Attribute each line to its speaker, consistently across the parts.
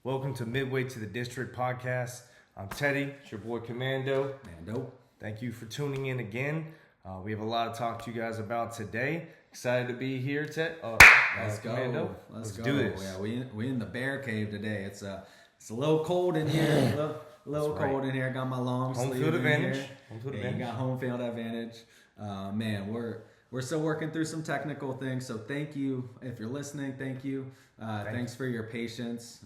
Speaker 1: Welcome to Midway to the District podcast. I'm Teddy, it's your boy Commando. Thank you for tuning in again. We have a lot to talk to you guys about today. Excited to be here, Ted.
Speaker 2: Let's go.
Speaker 1: Commando.
Speaker 2: Let's go.
Speaker 1: Do this.
Speaker 2: Yeah, we in the bear cave today. It's a little cold in here. A little cold in here. Got my long sleeve
Speaker 1: field
Speaker 2: in
Speaker 1: advantage.
Speaker 2: here.
Speaker 1: Home field
Speaker 2: You
Speaker 1: advantage.
Speaker 2: got home field advantage. Man, we're still working through some technical things. So thank you if you're listening. Thank you. Thanks for your patience.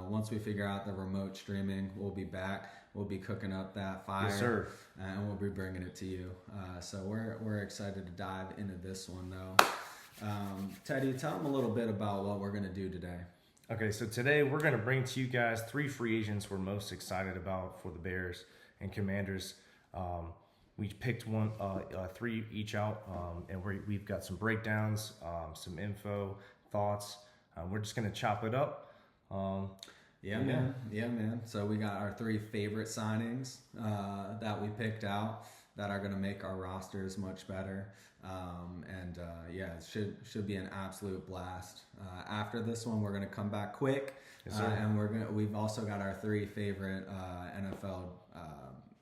Speaker 2: Once we figure out the remote streaming, we'll be back. We'll be cooking up that fire.
Speaker 1: Yes, sir.
Speaker 2: And we'll be bringing it to you. So we're excited to dive into this one though. Teddy, tell them a little bit about what we're going to do today.
Speaker 1: Okay, so today we're going to bring to you guys 3 free agents we're most excited about for the Bears and Commanders. We picked 3 each out, and we've got some breakdowns, some info, thoughts. We're just going to chop it up.
Speaker 2: Yeah, man. So we got our 3 favorite signings that we picked out that are going to make our rosters much better. It should be an absolute blast. After this one, we're going to come back quick,
Speaker 1: yes, sir.
Speaker 2: And we've also got our 3 favorite NFL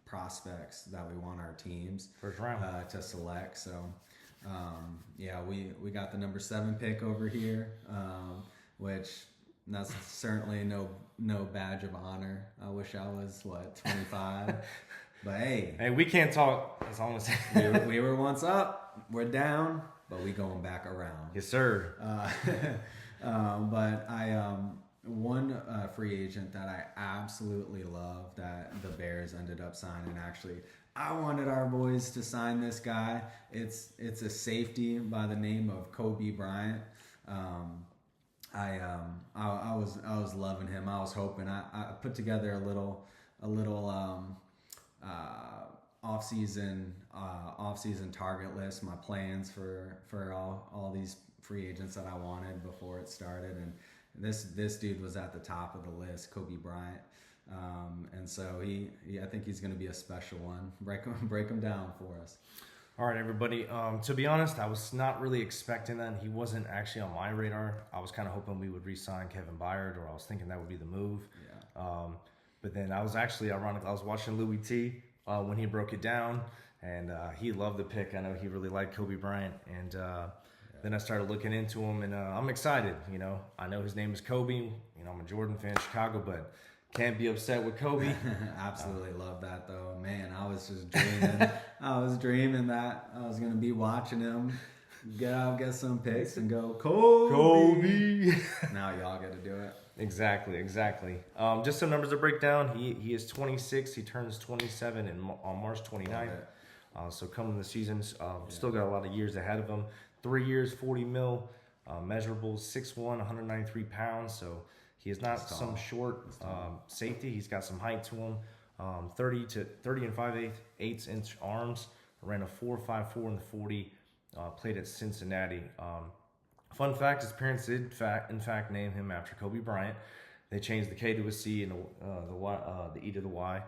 Speaker 2: prospects that we want our teams
Speaker 1: First round
Speaker 2: to select. So we got the number 7 pick over here, which that's certainly no badge of honor. I wish I was 25. But hey,
Speaker 1: we can't talk as long as
Speaker 2: we were once up, we're down, but we going back around.
Speaker 1: Yes, sir.
Speaker 2: But one free agent that I absolutely love that the Bears ended up signing. Actually, I wanted our boys to sign this guy. It's a safety by the name of Coby Bryant. I was loving him. I was hoping. I put together a little off-season target list, my plans for all these free agents that I wanted before it started, and this dude was at the top of the list, Coby Bryant, and so I think he's going to be a special one. Break him down for us.
Speaker 1: All right, everybody. To be honest, I was not really expecting that. He wasn't actually on my radar. I was kind of hoping we would re-sign Kevin Byard, or I was thinking that would be the move.
Speaker 2: Yeah.
Speaker 1: But then I was actually ironic. I was watching Louis T when he broke it down, and he loved the pick. I know he really liked Coby Bryant, and then I started looking into him, and I'm excited. I know his name is Coby. I'm a Jordan fan, Chicago, but can't be upset with Coby.
Speaker 2: Absolutely love that though, man. I was just dreaming. I was dreaming that I was gonna be watching him get out, get some picks, and go Coby. Now y'all got to do it.
Speaker 1: Exactly. Just some numbers to break down. He is 26. He turns 27 on March 29th. So coming the seasons, still got a lot of years ahead of him. 3 years, 40 mil, measurables, 6'1", 193 pounds. So he is not some short safety. He's got some height to him. 30 and 5/8 inch arms. Ran a 4.54 in the 40. Played at Cincinnati. Fun fact: his parents did in fact name him after Coby Bryant. They changed the K to a C and the E to the Y.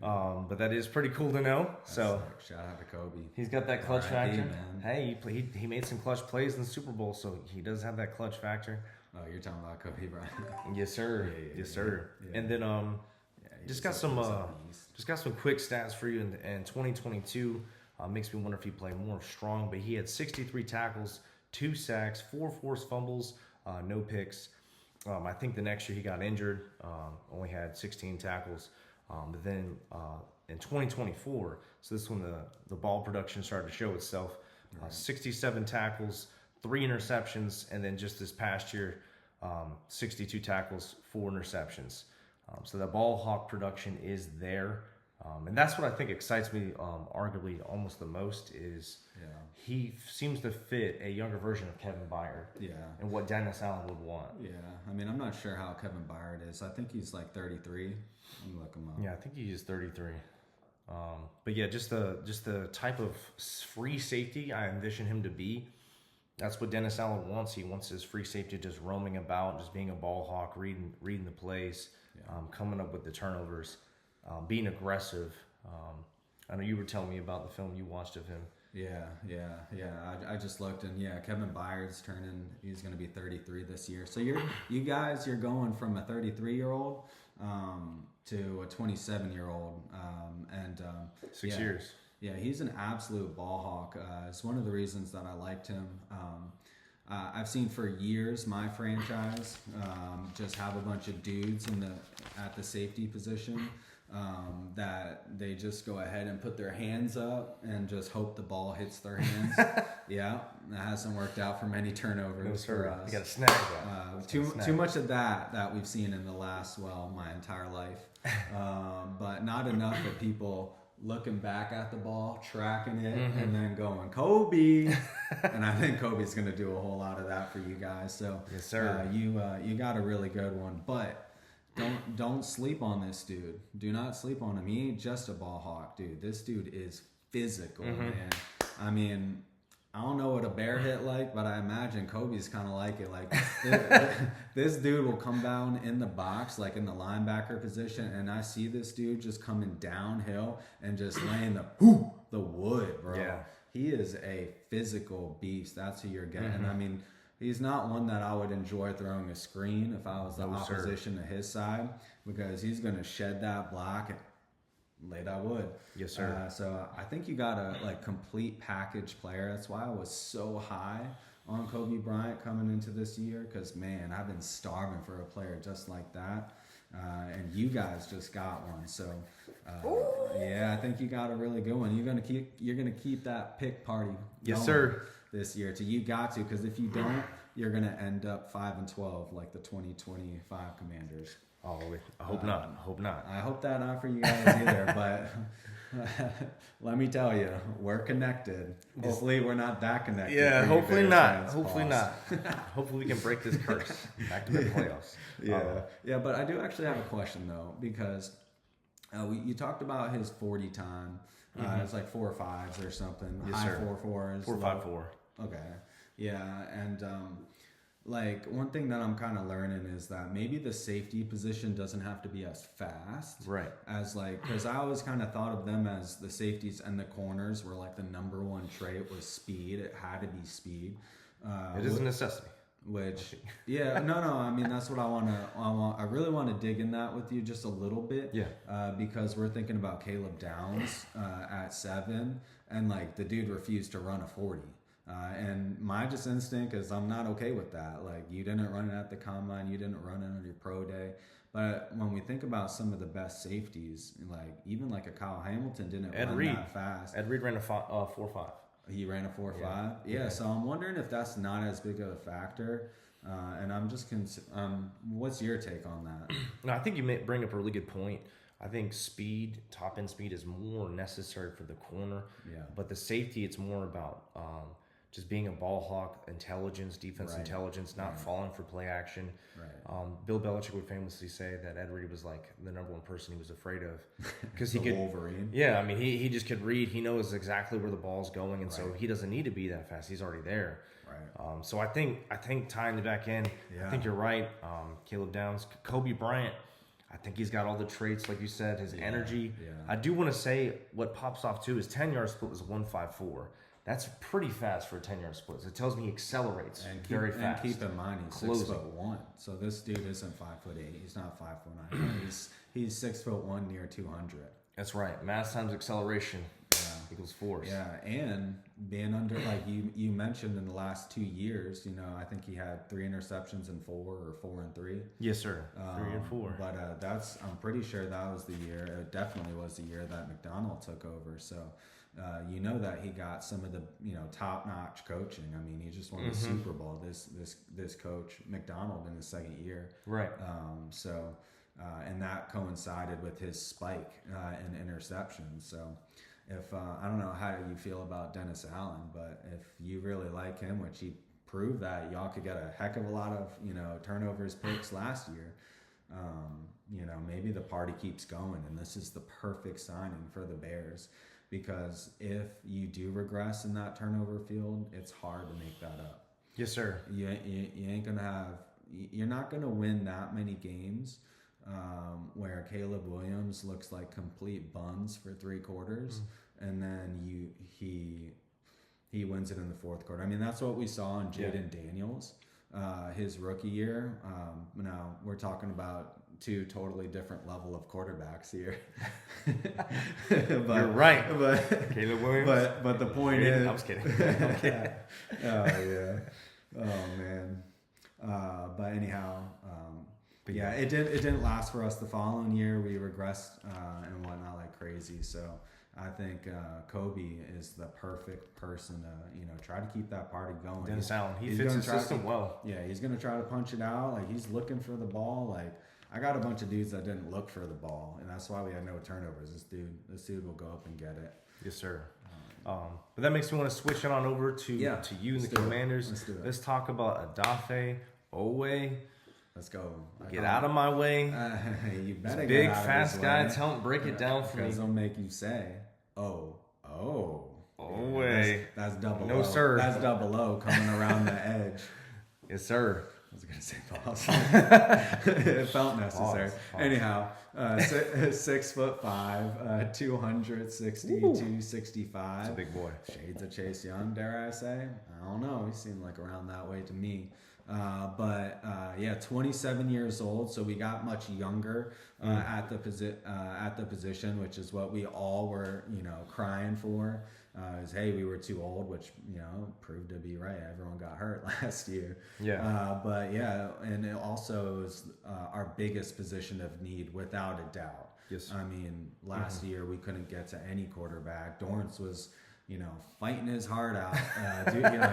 Speaker 1: But that is pretty cool to know. So
Speaker 2: shout out to Coby.
Speaker 1: He's got that clutch factor.
Speaker 2: Man.
Speaker 1: Hey, he made some clutch plays in the Super Bowl, so he does have that clutch factor.
Speaker 2: Oh, you're talking about Coby Bryant.
Speaker 1: Yes, sir. Yes, sir. Yeah. And then just got some quick stats for you in 2022. Makes me wonder if he played more strong, but he had 63 tackles, 2 sacks, 4 forced fumbles, no picks. I think the next year he got injured, only had 16 tackles. But then in 2024, so this is when the ball production started to show itself. 67 tackles, 3 interceptions, and then just this past year, 62 tackles, 4 interceptions. So the ball hawk production is there. And that's what I think excites me, arguably almost the most, is he seems to fit a younger version of Kevin Byard. Yeah. And what Dennis Allen would want.
Speaker 2: Yeah. I mean, I'm not sure how Kevin Byard is. I think he's like 33. Let me look him up.
Speaker 1: Yeah, I think he is 33. But yeah, just the type of free safety I envision him to be. That's what Dennis Allen wants. He wants his free safety just roaming about, just being a ball hawk, reading the plays, coming up with the turnovers. Being aggressive. I know you were telling me about the film you watched of him.
Speaker 2: Yeah. I just looked, and Kevin Byard's he's going to be 33 this year. So you guys are going from a 33-year-old to a 27-year-old, and
Speaker 1: 6 years.
Speaker 2: Yeah, he's an absolute ball hawk. It's one of the reasons that I liked him. I've seen for years my franchise just have a bunch of dudes at the safety position. That they just go ahead and put their hands up and just hope the ball hits their hands. Yeah, that hasn't worked out for many turnovers for us.
Speaker 1: You got to snag that.
Speaker 2: Too much of that we've seen in the last, my entire life. But not enough of people looking back at the ball, tracking it, and then going, Coby. And I think Kobe's going to do a whole lot of that for you guys. So
Speaker 1: yes, sir.
Speaker 2: You got a really good one. But don't sleep on this dude. Do not sleep on him. He ain't just a ball hawk, dude. This dude is physical, man. I mean, I don't know what a bear hit like, but I imagine Kobe's kind of like it. Like this dude will come down in the box, like in the linebacker position, and I see this dude just coming downhill and just laying the wood, bro.
Speaker 1: Yeah.
Speaker 2: He is a physical beast. That's who you're getting. I mean, he's not one that I would enjoy throwing a screen if I was the opposition to his side, because he's going to shed that block and lay that wood.
Speaker 1: Yes, sir.
Speaker 2: So I think you got a complete package player. That's why I was so high on Coby Bryant coming into this year, because, man, I've been starving for a player just like that. And you guys just got one. So, I think you got a really good one. You're gonna keep that pick party going.
Speaker 1: Yes, sir.
Speaker 2: This year, you got to, because if you don't, you're gonna end up 5-12 like the 2025 Commanders.
Speaker 1: Oh, I hope not.
Speaker 2: I hope that not for you guys either. But let me tell you, we're connected. Hopefully, we're not that connected.
Speaker 1: Yeah, hopefully not. Hopefully not. Hopefully, we can break this curse. Back to the playoffs.
Speaker 2: Yeah. But I do actually have a question though, because you talked about his 40 time. It's like 4 5s or something.
Speaker 1: Yes,
Speaker 2: high
Speaker 1: sir.
Speaker 2: 4 4s.
Speaker 1: 4.54.
Speaker 2: Okay. Yeah, and like one thing that I'm kind of learning is that maybe the safety position doesn't have to be as fast,
Speaker 1: right?
Speaker 2: As like, because I always kind of thought of them as the safeties and the corners were like the number one trait was speed. It had to be speed.
Speaker 1: It is a necessity.
Speaker 2: Which, no. I mean, that's what I really want to dig in that with you just a little bit.
Speaker 1: Yeah.
Speaker 2: Because we're thinking about Caleb Downs at 7, and like the dude refused to run a 40. And my just instinct is I'm not okay with that. Like, you didn't run it at the combine, you didn't run it on your pro day. But when we think about some of the best safeties, like even like a Kyle Hamilton didn't run that fast.
Speaker 1: Ed Reed ran a 4.5.
Speaker 2: He ran a 4.5. Yeah. So I'm wondering if that's not as big of a factor. And I'm just what's your take on that?
Speaker 1: No, I think you may bring up a really good point. I think top end speed is more necessary for the corner.
Speaker 2: Yeah.
Speaker 1: But the safety, it's more about just being a ball hawk, intelligence, defense intelligence, not falling for play action.
Speaker 2: Right.
Speaker 1: Bill Belichick would famously say that Ed Reed was like the number one person he was afraid of, because he could.
Speaker 2: Wolverine.
Speaker 1: Yeah, I mean he just could read. He knows exactly where the ball's going, and so he doesn't need to be that fast. He's already there.
Speaker 2: Right.
Speaker 1: So I think tying the back end. I think you're right. Caleb Downs, Coby Bryant. I think he's got all the traits, like you said, his energy.
Speaker 2: Yeah.
Speaker 1: I do want to say what pops off too is 10-yard split was 1.54. That's pretty fast for a 10-yard split. So it tells me he accelerates very fast.
Speaker 2: And keep in mind, he's 6'1". So this dude isn't 5'8". He's not 5'9". He's 6'1", near 200.
Speaker 1: That's right. Mass times acceleration equals force.
Speaker 2: Yeah, and being under, like you mentioned, in the last 2 years, I think he had 3 interceptions in 4 or 4 and 3.
Speaker 1: Yes, sir. 3 and 4.
Speaker 2: But I'm pretty sure that was the year. It definitely was the year that McDonald took over. So. That he got some of the top-notch coaching. I mean, he just won the Super Bowl. This coach McDonald in his second year,
Speaker 1: right?
Speaker 2: And that coincided with his spike in interceptions. So, if I don't know how you feel about Dennis Allen, but if you really like him, which he proved that y'all could get a heck of a lot of turnovers, picks last year. Maybe the party keeps going, and this is the perfect signing for the Bears. Because if you do regress in that turnover field, it's hard to make that up.
Speaker 1: Yes, sir.
Speaker 2: You ain't gonna have. You're not gonna win that many games where Caleb Williams looks like complete buns for 3 quarters, and then he he wins it in the fourth quarter. I mean, that's what we saw in Jaden Daniels, his rookie year. Now we're talking about two totally different level of quarterbacks here.
Speaker 1: You're right.
Speaker 2: But
Speaker 1: Caleb Williams.
Speaker 2: But the point is,
Speaker 1: I was kidding. I'm kidding.
Speaker 2: Oh yeah. Oh man. But anyhow, yeah, it didn't last for us the following year. We regressed and whatnot like crazy. So I think Coby is the perfect person to try to keep that party going.
Speaker 1: Dennis Allen, he fits his system well.
Speaker 2: Yeah, he's gonna try to punch it out. Like he's looking for the ball. Like I got a bunch of dudes that didn't look for the ball, and that's why we had no turnovers. This dude will go up and get it.
Speaker 1: Yes, sir. But that makes me want to switch it on over to you and the Commanders. Let's talk about Odefe Oweh.
Speaker 2: Let's go.
Speaker 1: Get out of my way.
Speaker 2: You better
Speaker 1: this
Speaker 2: get
Speaker 1: big,
Speaker 2: out of
Speaker 1: fast
Speaker 2: his
Speaker 1: guy.
Speaker 2: way.
Speaker 1: Tell him, break it down for me.
Speaker 2: Because they'll make you say, oh.
Speaker 1: Oweh.
Speaker 2: That's double
Speaker 1: No,
Speaker 2: O.
Speaker 1: sir.
Speaker 2: That's double O coming around the edge.
Speaker 1: Yes, sir.
Speaker 2: I was going to say pause. It felt necessary.
Speaker 1: Pause.
Speaker 2: Anyhow, 6'5", 260, 265.
Speaker 1: It's a big boy.
Speaker 2: Shades of Chase Young, dare I say? I don't know. He seemed like around that way to me. But 27 years old. So we got much younger at the position, which is what we all were, crying for. Is hey, we were too old, which proved to be right. Everyone got hurt last year.
Speaker 1: Yeah.
Speaker 2: And it also was our biggest position of need without a doubt.
Speaker 1: Yes.
Speaker 2: I mean, last year we couldn't get to any quarterback. Dorrance was, fighting his heart out.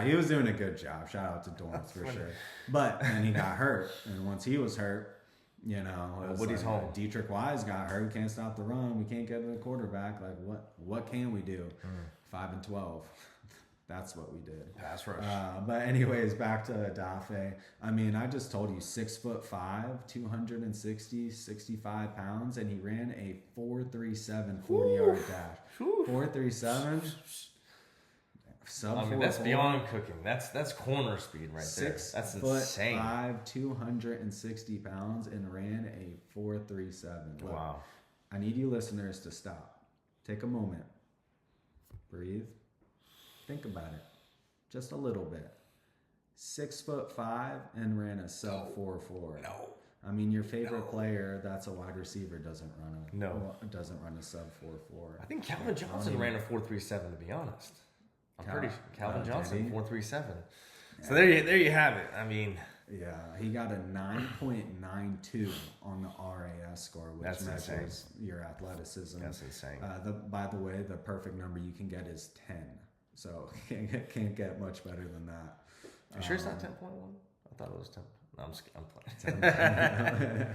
Speaker 2: He was doing a good job. Shout out to Dorrance for sure. But then he got hurt, and once he was hurt, it was
Speaker 1: Woody's home.
Speaker 2: Dietrich Wise got hurt. We can't stop the run. We can't get to the quarterback. Like what can we do? 5-12. That's what we did.
Speaker 1: Pass rush.
Speaker 2: But anyways, back to Odefe. I mean, I just told you 6'5", 260, 65 pounds, and he ran a 4.37 40-yard dash. 4.37. Sub
Speaker 1: that's beyond cooking. That's corner speed right there. That's insane.
Speaker 2: 6'5", 260 pounds, and ran a 4.37.
Speaker 1: Wow.
Speaker 2: I need you listeners to stop. Take a moment. Breathe. Think about it. Just a little bit. 6'5" and ran a sub 4.4.
Speaker 1: No.
Speaker 2: I mean, your favorite player that's a wide receiver doesn't run a sub 4.4.
Speaker 1: I think Calvin Johnson ran a 4.37 to be honest. I'm pretty sure Calvin Johnson 4.37. So there you have it. I mean,
Speaker 2: yeah, he got a 9.92 on the RAS score, which measures your athleticism.
Speaker 1: That's insane.
Speaker 2: By the way, the perfect number you can get is 10. So can't get much better than that.
Speaker 1: You sure it's not 10.1? I thought it was 10. No, I'm playing.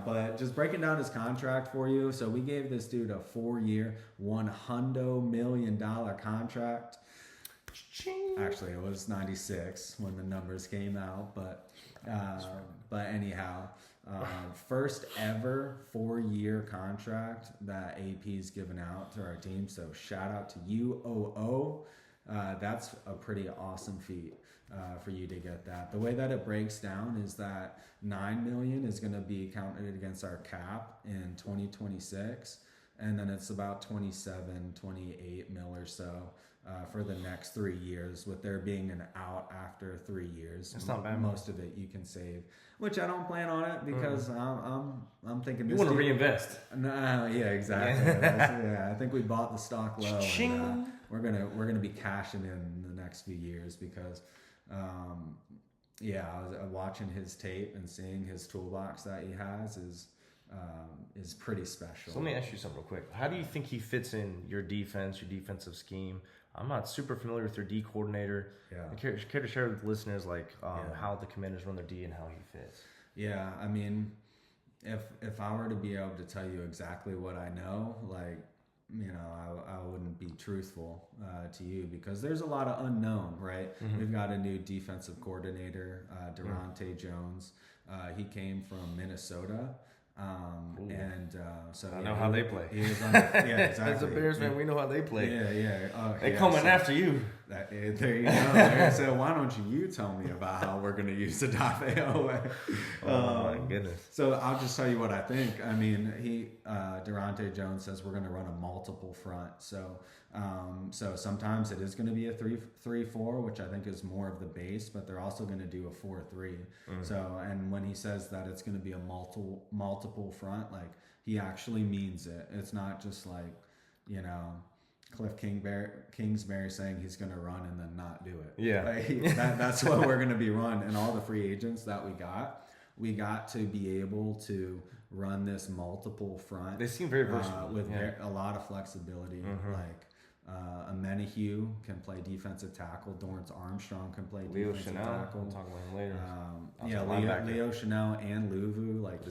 Speaker 2: But just breaking down his contract for you. So we gave this dude a 4-year, $100 million contract. Actually, it was 96 when the numbers came out. But anyhow, first ever 4-year contract that AP's given out to our team. So shout out to you, OO. That's a pretty awesome feat. For you to get that. The way that it breaks down is that $9 million is going to be counted against our cap in 2026, and then it's about 28 mil or so for the next 3 years, with there being an out after 3 years.
Speaker 1: That's not bad.
Speaker 2: Most of it you can save, which I don't plan on it because I'm thinking
Speaker 1: you want to reinvest.
Speaker 2: No, yeah, exactly. Yeah, I think we bought the stock low. And, we're gonna be cashing in the next few years because. I was watching his tape and seeing his toolbox that he has is pretty special.
Speaker 1: So let me ask you something real quick. How do you think he fits in your defense, your defensive scheme? I'm not super familiar with their D coordinator.
Speaker 2: Yeah.
Speaker 1: I care to share with listeners how the Commanders run their D and how he fits.
Speaker 2: Yeah, I mean, if I were to be able to tell you exactly what I know, I wouldn't be truthful to you because there's a lot of unknown, right? Mm-hmm. We've got a new defensive coordinator, Durante Jones. He came from Minnesota. So
Speaker 1: I know how they play.
Speaker 2: He was exactly.
Speaker 1: As a Bears fan, we know how they play.
Speaker 2: Yeah.
Speaker 1: They coming after you.
Speaker 2: There you go. So why don't you tell me about how we're going to use Odefe Oweh?
Speaker 1: Oh my goodness.
Speaker 2: So I'll just tell you what I think. I mean, Durante Jones says we're going to run a multiple front. So sometimes it is going to be a 3-3-4, which I think is more of the base, but they're also going to do a 4-3. So, and when he says that it's going to be a multiple front, like he actually means it. It's not just like, Cliff Kingsbury saying he's going to run and then not do it.
Speaker 1: Yeah.
Speaker 2: Like, that's what we're going to be run. And all the free agents that we got to be able to run this multiple front.
Speaker 1: They seem very versatile.
Speaker 2: With a lot of flexibility. Like Amenahue can play defensive tackle. Dorrance Armstrong can play
Speaker 1: Leo
Speaker 2: defensive
Speaker 1: Chenal,
Speaker 2: tackle.
Speaker 1: we'll talk about him later.
Speaker 2: Leo Chenal and Luvu, like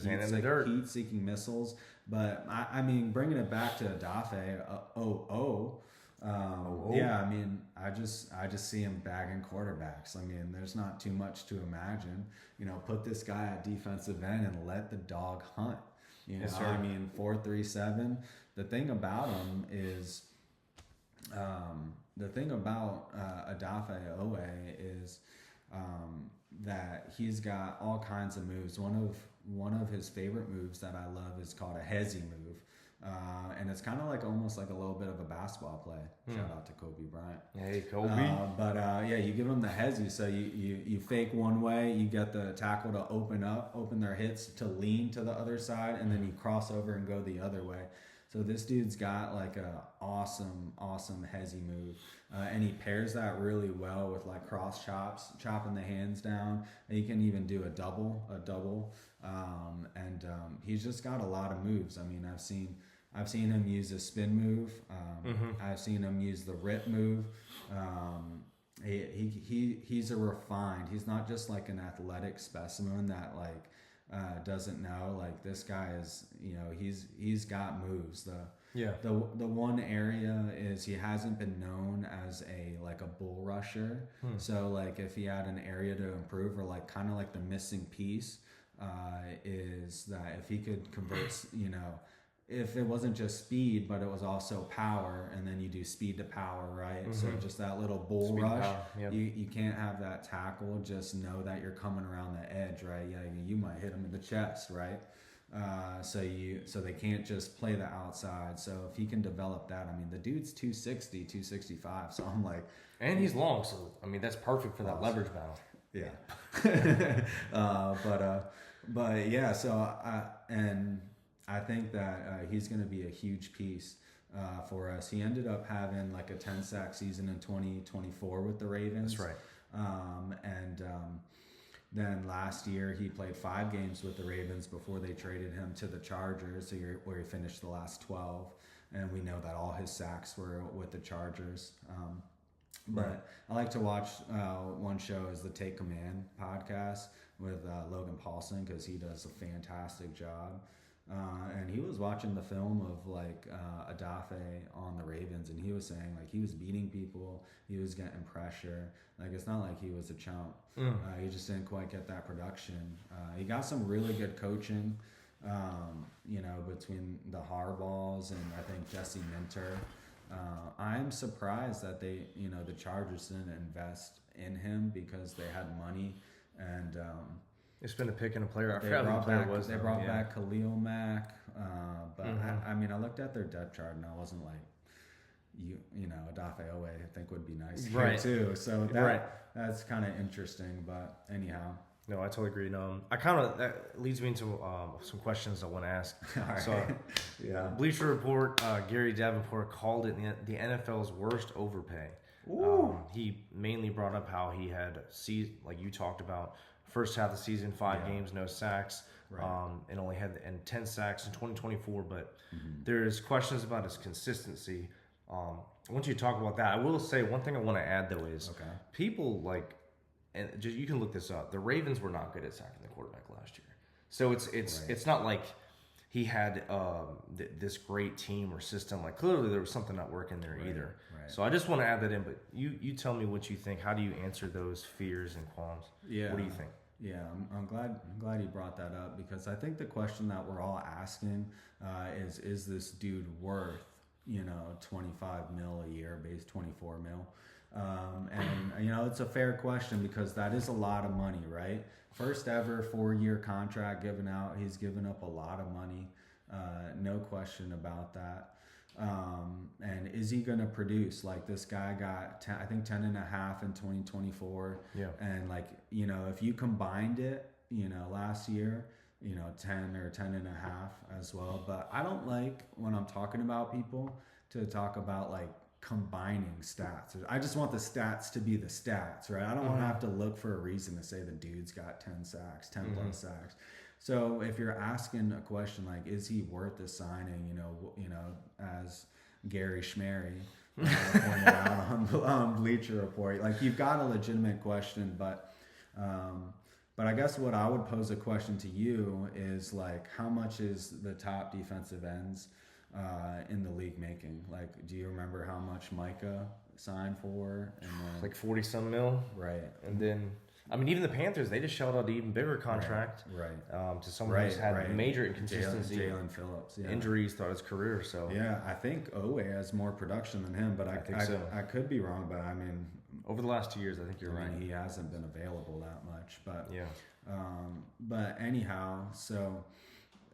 Speaker 2: heat-seeking missiles. But I mean, bringing it back to Odefe Oweh. Yeah, I mean, I just see him bagging quarterbacks. I mean, there's not too much to imagine. Put this guy at defensive end and let the dog hunt.
Speaker 1: Yes,
Speaker 2: I mean, 4.37. The thing about him is, Odefe Oweh is that he's got all kinds of moves. One of his favorite moves that I love is called a hezzy move. And it's kind of like almost like a little bit of a basketball play. Shout out to Coby Bryant.
Speaker 1: Hey, Coby.
Speaker 2: You give them the hezzy. So you fake one way, you get the tackle to open their hips to lean to the other side, and then you cross over and go the other way. So this dude's got like a awesome hezzy move. And he pairs that really well with like cross chopping the hands down. And he can even do a double. He's just got a lot of moves. I mean, I've seen him use a spin move. I've seen him use the rip move. He's a refined. He's not just like an athletic specimen that like doesn't know. Like this guy is, he's got moves. The one area is he hasn't been known as a bull rusher. So like if he had an area to improve, or like kind of like the missing piece is that if he could convert, if it wasn't just speed, but it was also power, and then you do speed to power, right? So just that little bull
Speaker 1: Speed
Speaker 2: rush,
Speaker 1: power, yep.
Speaker 2: you can't have that tackle just know that you're coming around the edge, right? Yeah, you might hit him in the chest, right? So they can't just play the outside. So if he can develop that, I mean, the dude's 260, 265. So I'm like,
Speaker 1: and he's long, so I mean that's perfect for that leverage battle.
Speaker 2: Yeah. But yeah. So I think that he's going to be a huge piece for us. He ended up having like a 10-sack season in 2024 with the Ravens.
Speaker 1: That's right.
Speaker 2: Then last year he played 5 games with the Ravens before they traded him to the Chargers, where he finished the last 12. And we know that all his sacks were with the Chargers. But I like to watch one show is the Take Command podcast with Logan Paulson, because he does a fantastic job. And he was watching the film of like Odefe on the Ravens, and he was saying like he was beating people, he was getting pressure. Like it's not like he was a chump. He just didn't quite get that production. He got some really good coaching, between the Harbaughs and I think Jesse Minter. I'm surprised that the Chargers didn't invest in him, because they had money, and
Speaker 1: It's been a pick and a player. I forgot who the player was.
Speaker 2: They brought back Khalil Mack, but I mean, I looked at their depth chart and I wasn't like, Odefe Oweh I think would be nice here too. So that's kind of interesting. But anyhow.
Speaker 1: No, I totally agree. That leads me into some questions I want to ask.
Speaker 2: Right.
Speaker 1: So, Bleacher Report, Gary Davenport called it the NFL's worst overpay. He mainly brought up how he had, like you talked about, first half of the season, 5 games, no sacks, and only had 10 sacks in 2024. But there's questions about his consistency. I want you to talk about that. I will say one thing I want to add though is people like. And just, you can look this up. The Ravens were not good at sacking the quarterback last year, so it's not like he had this great team or system. Like clearly there was something not working there either. Right. So I just want to add that in. But you tell me what you think. How do you answer those fears and qualms? Yeah. What do you think?
Speaker 2: Yeah, I'm glad you brought that up, because I think the question that we're all asking is this dude worth $25 mil a year, base $24 mil? And it's a fair question because that is a lot of money, right? First ever 4-year contract given out. He's given up a lot of money. No question about that. And is he going to produce? Like, this guy got 10, I think 10 and a half in 2024.
Speaker 1: Yeah.
Speaker 2: And like, if you combined it, last year, 10 or 10 and a half as well. But I don't like when I'm talking about people to talk about like combining stats. I just want the stats to be the stats, right? I don't want to have to look for a reason to say the dude's got 10 sacks, 10 plus sacks. So if you're asking a question like, is he worth the signing? As Gary Schmery pointed out on Bleacher Report, like, you've got a legitimate question, but I guess what I would pose a question to you is like, how much is the top defensive ends in the league making? Like, do you remember how much Micah signed for? And then,
Speaker 1: like 40-some mil.
Speaker 2: Right.
Speaker 1: And then, I mean, even the Panthers, they just shelled out an even bigger contract.
Speaker 2: Right.
Speaker 1: To someone who's had major inconsistency.
Speaker 2: Jalen Phillips. Yeah.
Speaker 1: Injuries throughout his career. So
Speaker 2: yeah, I think Oweh has more production than him, but I think so. I could be wrong, but I mean,
Speaker 1: over the last 2 years, I think you're right.
Speaker 2: He hasn't been available that much, but
Speaker 1: yeah.
Speaker 2: But anyhow, so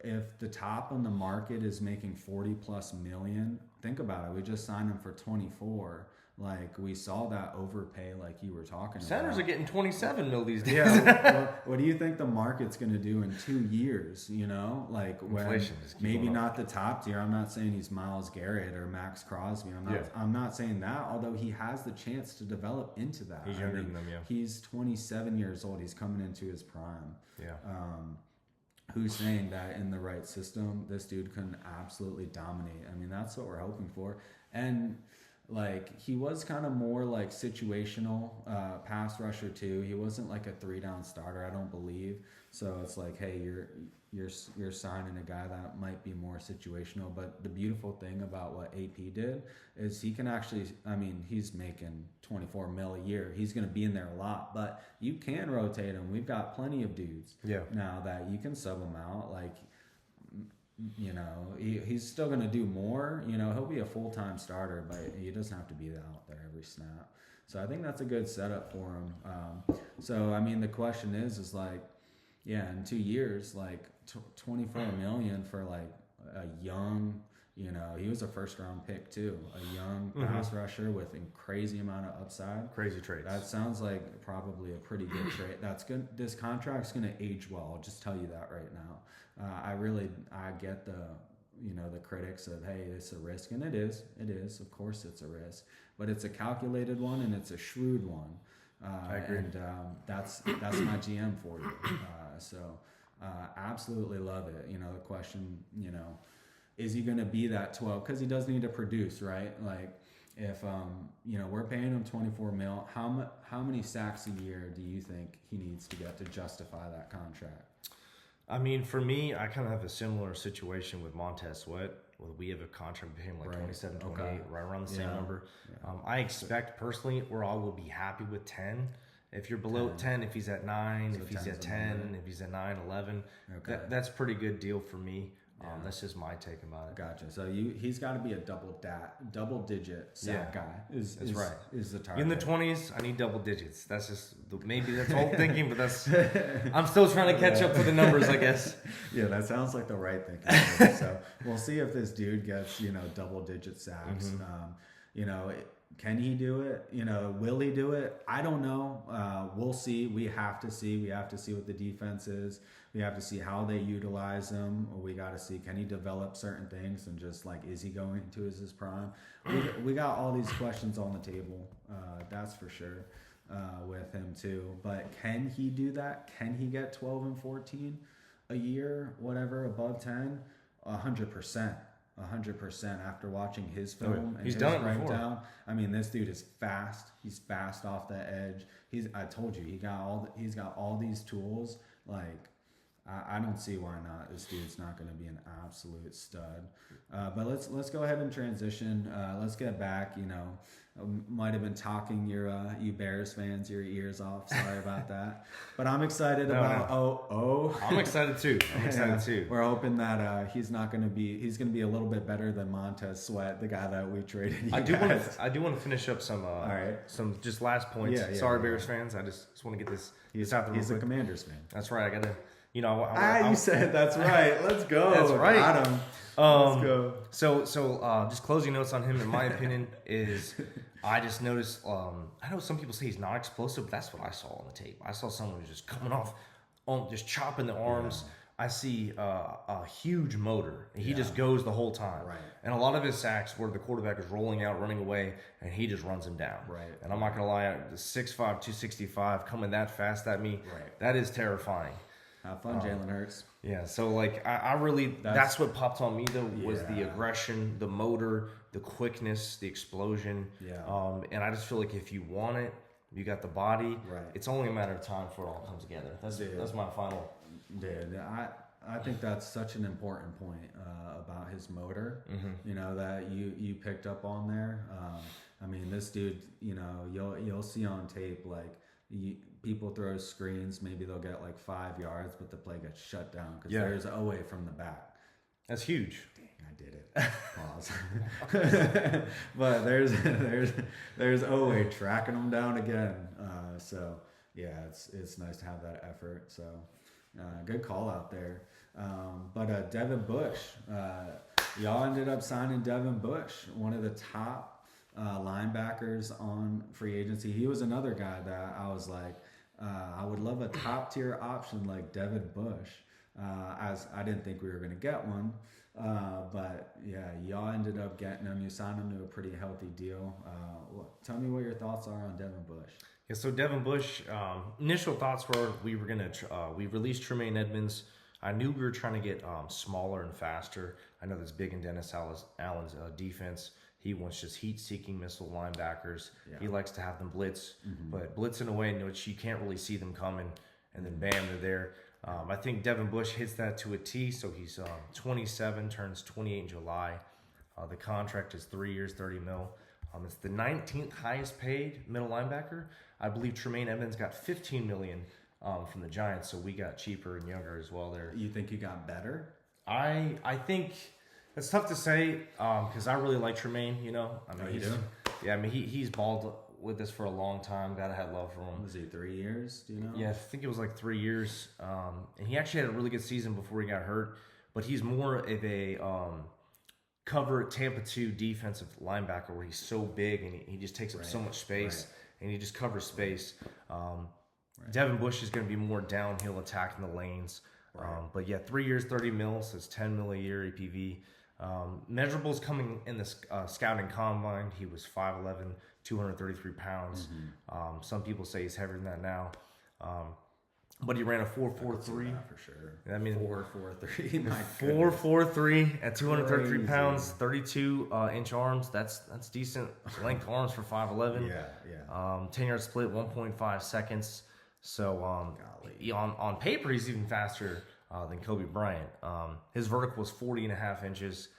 Speaker 2: if the top on the market is making 40 plus million, think about it. We just signed him for 24. Like, we saw that overpay, like you were talking about.
Speaker 1: Centers are getting 27 mil these days.
Speaker 2: Yeah. What do you think the market's going to do in 2 years? Like,
Speaker 1: inflation
Speaker 2: maybe not the top tier. I'm not saying he's Myles Garrett or Max Crosby. I'm not saying that. Although he has the chance to develop into that.
Speaker 1: He's younger than them. Yeah.
Speaker 2: He's 27 years old. He's coming into his prime.
Speaker 1: Yeah.
Speaker 2: Who's saying that in the right system, this dude can absolutely dominate? I mean, that's what we're hoping for. And like, he was kind of more like situational pass rusher too. He wasn't like a 3-down starter, I don't believe. So it's like, hey, you're signing a guy that might be more situational. But the beautiful thing about what AP did is he can actually, I mean, he's making 24 mil a year. He's going to be in there a lot, but you can rotate him. We've got plenty of dudes now that you can sub him out. Like, he's still going to do more. He'll be a full-time starter, but he doesn't have to be out there every snap. So I think that's a good setup for him. So, I mean, the question is like, yeah, in 2 years, like 24 million for like a young, he was a first-round pick too, a young pass rusher with a crazy amount of upside.
Speaker 1: Crazy trades.
Speaker 2: That sounds like probably a pretty good trade. That's good. This contract's going to age well. I'll just tell you that right now. I get the critics of, hey, it's a risk, and it is, of course it's a risk, but it's a calculated one and it's a shrewd one.
Speaker 1: I agree.
Speaker 2: And that's my GM for you. So absolutely love it. The question, is he going to be that 12? Because he does need to produce, right? Like, if we're paying him 24 mil, how many sacks a year do you think he needs to get to justify that contract?
Speaker 1: I mean, for me, I kind of have a similar situation with Montez Sweat. Well, we have a contract with him like 27, 28, right around the same number. Yeah. I expect personally, or I will be happy with 10. If you're below 10, if he's at 9, so if he's at 10, if he's at 9, 11, that's a pretty good deal for me. That's just my take about it.
Speaker 2: Gotcha. So he's got to be a double-digit sack guy.
Speaker 1: That's right.
Speaker 2: Is the target.
Speaker 1: In the 20s, I need double digits. That's just maybe that's old thinking, but that's I'm still trying to catch up with the numbers, I guess.
Speaker 2: Yeah, that sounds like the right thinking. So we'll see if this dude gets double-digit sacks. Can he do it? Will he do it? I don't know. We'll see. We have to see. We have to see what the defense is. We have to see how they utilize him. We got to see, can he develop certain things, and just like, is he going into his prime? We got all these questions on the table. That's for sure with him too. But can he do that? Can he get 12 and 14 a year, whatever, above 10? 100%. 100% after watching his film and
Speaker 1: he's
Speaker 2: his
Speaker 1: done it
Speaker 2: breakdown.
Speaker 1: before.
Speaker 2: I mean, this dude is fast. He's fast off the edge. I told you, he's got all these tools. Like, I don't see why not. This dude's not going to be an absolute stud. But let's go ahead and transition. Let's get back. Might have been talking you Bears fans your ears off. Sorry about that. But I'm excited about
Speaker 1: I'm excited too. Too.
Speaker 2: We're hoping that he's going to be a little bit better than Montez Sweat, the guy that we traded.
Speaker 1: I do want to finish up some some just last points. Sorry, Bears fans. I just want to get this out there.
Speaker 2: He's a Commanders fan.
Speaker 1: That's right. I got to.
Speaker 2: You said that's right. Let's go.
Speaker 1: That's right.
Speaker 2: Got him. Let's go.
Speaker 1: So just closing notes on him, in my opinion, is I just noticed. I know some people say he's not explosive, but that's what I saw on the tape. I saw someone who's just coming off, just chopping the arms. Yeah. I see a huge motor. He just goes the whole time.
Speaker 2: Right.
Speaker 1: And a lot of his sacks where the quarterback is rolling out, running away, and he just runs him down.
Speaker 2: Right.
Speaker 1: And I'm not gonna lie, the 6'5", 265 coming that fast at me, that is terrifying.
Speaker 2: Have fun, Jalen Hurts.
Speaker 1: Yeah, so I really that's what popped on me though was the aggression, the motor, the quickness, the explosion.
Speaker 2: Yeah.
Speaker 1: And I just feel like if you want it, you got the body.
Speaker 2: Right.
Speaker 1: It's only a matter of time before it all comes together. That's my final.
Speaker 2: Dude, I think that's such an important point about his motor.
Speaker 1: Mm-hmm.
Speaker 2: That you picked up on there. This dude, you'll see on tape people throw screens, maybe they'll get 5 yards, but the play gets shut down because there's Oweh from the back.
Speaker 1: That's huge.
Speaker 2: Dang, I did it. Pause. But there's Oweh tracking them down again. It's nice to have that effort. So good call out there. But Devin Bush, y'all ended up signing Devin Bush, one of the top linebackers on free agency. He was another guy that I was like, I would love a top tier option like Devin Bush. As I didn't think we were going to get one, but y'all ended up getting him. You signed him to a pretty healthy deal. Tell me what your thoughts are on Devin Bush.
Speaker 1: Yeah, so Devin Bush, initial thoughts were we released Tremaine Edmonds. I knew we were trying to get smaller and faster. I know that's big in Dennis Allen's defense. He wants just heat-seeking missile linebackers. Yeah. He likes to have them blitz, but blitz in a way in which you can't really see them coming, and then bam, they're there. I think Devin Bush hits that to a T, so he's 27, turns 28 in July. The contract is 3 years, $30 million. It's the 19th highest paid middle linebacker. I believe Tremaine Edmonds got $15 million from the Giants, so we got cheaper and younger as well there.
Speaker 2: You think he got better?
Speaker 1: I think it's tough to say because I really like Tremaine. You do? Yeah, he's balled with us for a long time. Gotta have love for him.
Speaker 2: Was he 3 years? Do you know?
Speaker 1: Yeah, I think it was 3 years. And he actually had a really good season before he got hurt. But he's more of a cover Tampa 2 defensive linebacker where he's so big and he just takes up so much space and he just covers space. Devin Bush is going to be more downhill attacking the lanes. But 3 years, $30 million, so it's $10 million a year APV. Measurables coming in the scouting combine. He was 5'11", 233 pounds. Some people say he's heavier than that now. But he ran a 4.43.
Speaker 2: For sure.
Speaker 1: I mean,
Speaker 2: 4.43.
Speaker 1: 4.43 at 233 pounds, 32-inch arms. That's decent length arms for 5'11".
Speaker 2: Yeah.
Speaker 1: 10-yard split, 1.5 seconds. So on paper, he's even faster than Coby Bryant. His vertical was 40.5 inches,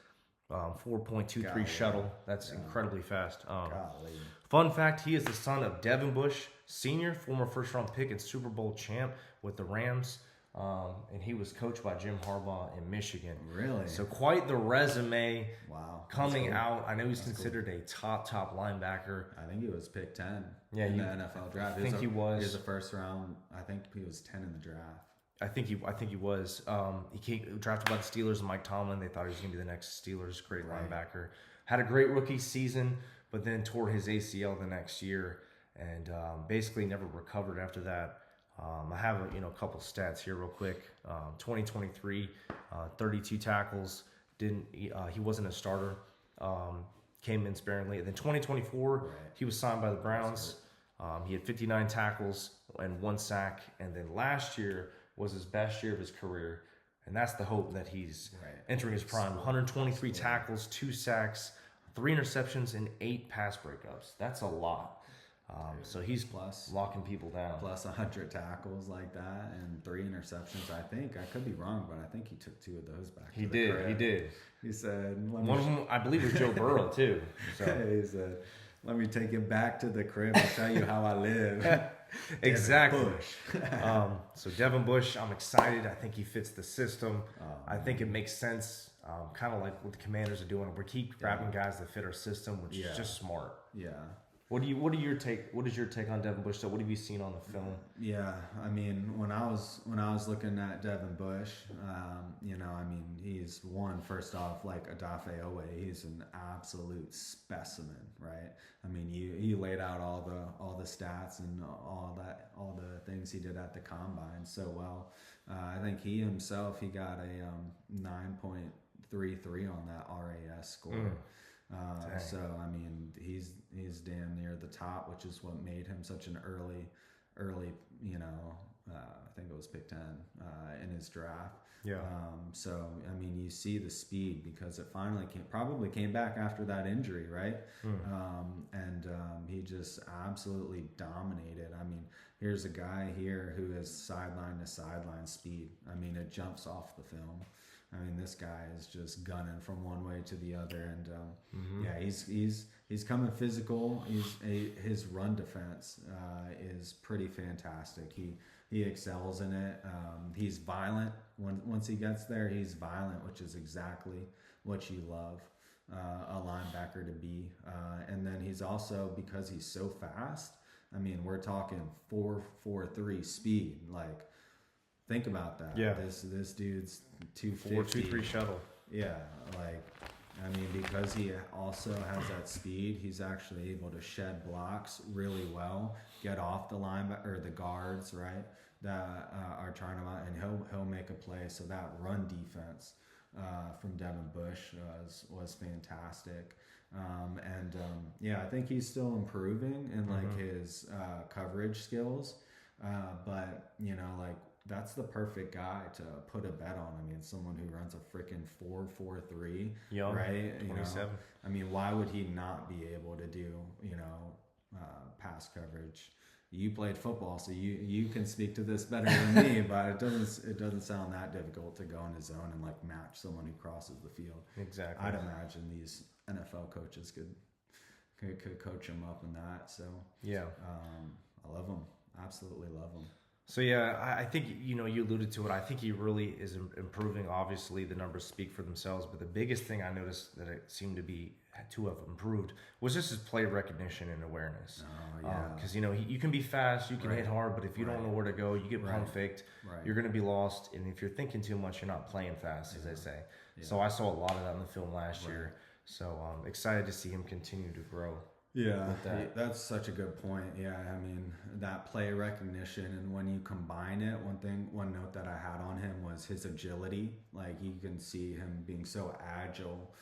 Speaker 1: 4.23 shuttle. That's incredibly fast. Fun fact, he is the son of Devin Bush Sr., former first-round pick and Super Bowl champ with the Rams. And he was coached by Jim Harbaugh in Michigan.
Speaker 2: Really?
Speaker 1: So quite the resume coming
Speaker 2: cool.
Speaker 1: out. I know he's considered a top linebacker.
Speaker 2: I think he was picked 10 in the NFL draft.
Speaker 1: He was.
Speaker 2: He was the first round. I think he was 10 in the draft.
Speaker 1: I think he was. He came drafted by the Steelers and Mike Tomlin. They thought he was going to be the next Steelers great linebacker. Had a great rookie season, but then tore his ACL the next year and basically never recovered after that. I have a couple stats here real quick. 2023, 32 tackles. He wasn't a starter. Came in sparingly. And then 2024, he was signed by the Browns. He had 59 tackles and 1 sack. And then last year was his best year of his career. And that's the hope that he's entering his prime. 123 tackles, 2 sacks, 3 interceptions, and 8 pass breakups. That's a lot. So he's
Speaker 2: plus
Speaker 1: locking people down.
Speaker 2: Plus 100 tackles like that and 3 interceptions. I think I could be wrong, but I think he took 2 of those back.
Speaker 1: He did.
Speaker 2: He said
Speaker 1: one of them, I believe, was Joe Burrow too. So.
Speaker 2: He said, "Let me take you back to the crib and tell you how I live."
Speaker 1: Exactly. So Devin Bush, I'm excited. I think he fits the system. I think it makes sense. Kind of like what the Commanders are doing. We keep grabbing guys that fit our system, which is just smart.
Speaker 2: Yeah.
Speaker 1: What is your take on Devin Bush? So what have you seen on the film?
Speaker 2: Yeah, I mean, when I was looking at Devin Bush, he's first off, like Odefe Oweh, he's an absolute specimen, right? I mean, he laid out all the stats and all the things he did at the combine so well. I think he himself, he got a 9.33 on that RAS score. So I mean, he's damn near the top, which is what made him such an early, I think it was pick 10 in his draft.
Speaker 1: Yeah.
Speaker 2: So I mean, you see the speed because it finally probably came back after that injury, right? He just absolutely dominated. I mean, here's a guy here who has sideline-to-sideline speed. I mean, it jumps off the film. I mean, this guy is just gunning from one way to the other, and he's coming physical. His run defense is pretty fantastic. He excels in it. He's violent. Once he gets there, he's violent, which is exactly what you love a linebacker to be. And then he's also, because he's so fast. I mean, we're talking 4.43 speed, like. Think about that.
Speaker 1: Yeah.
Speaker 2: This dude's 250.
Speaker 1: 4.23 shuttle.
Speaker 2: Yeah, because he also has that speed, he's actually able to shed blocks really well, get off the linebacker or the guards, right? That are trying to, and he'll make a play. So that run defense from Devin Bush was fantastic. I think he's still improving in his coverage skills, but that's the perfect guy to put a bet on. I mean, someone who runs a freaking 4.43,
Speaker 1: young,
Speaker 2: right?
Speaker 1: 27.
Speaker 2: I mean, why would he not be able to do, pass coverage? You played football, so you can speak to this better than me. But it doesn't sound that difficult to go in his zone and match someone who crosses the field.
Speaker 1: Exactly.
Speaker 2: I'd imagine these NFL coaches could coach him up in that. So
Speaker 1: yeah,
Speaker 2: I love him. Absolutely love him.
Speaker 1: So yeah, I think you alluded to it. I think he really is improving. Obviously, the numbers speak for themselves. But the biggest thing I noticed that it seemed to have improved was just his play recognition and awareness.
Speaker 2: Oh yeah,
Speaker 1: because you can be fast, you can hit hard, but if you don't know where to go, you get pump faked.
Speaker 2: Right.
Speaker 1: You're going to be lost, and if you're thinking too much, you're not playing fast, as they say. Yeah. So I saw a lot of that in the film last year. So I'm excited to see him continue to grow.
Speaker 2: Yeah, that's such a good point. Yeah, I mean, that play recognition, and when you combine it, one note that I had on him was his agility. Like, you can see him being so agile.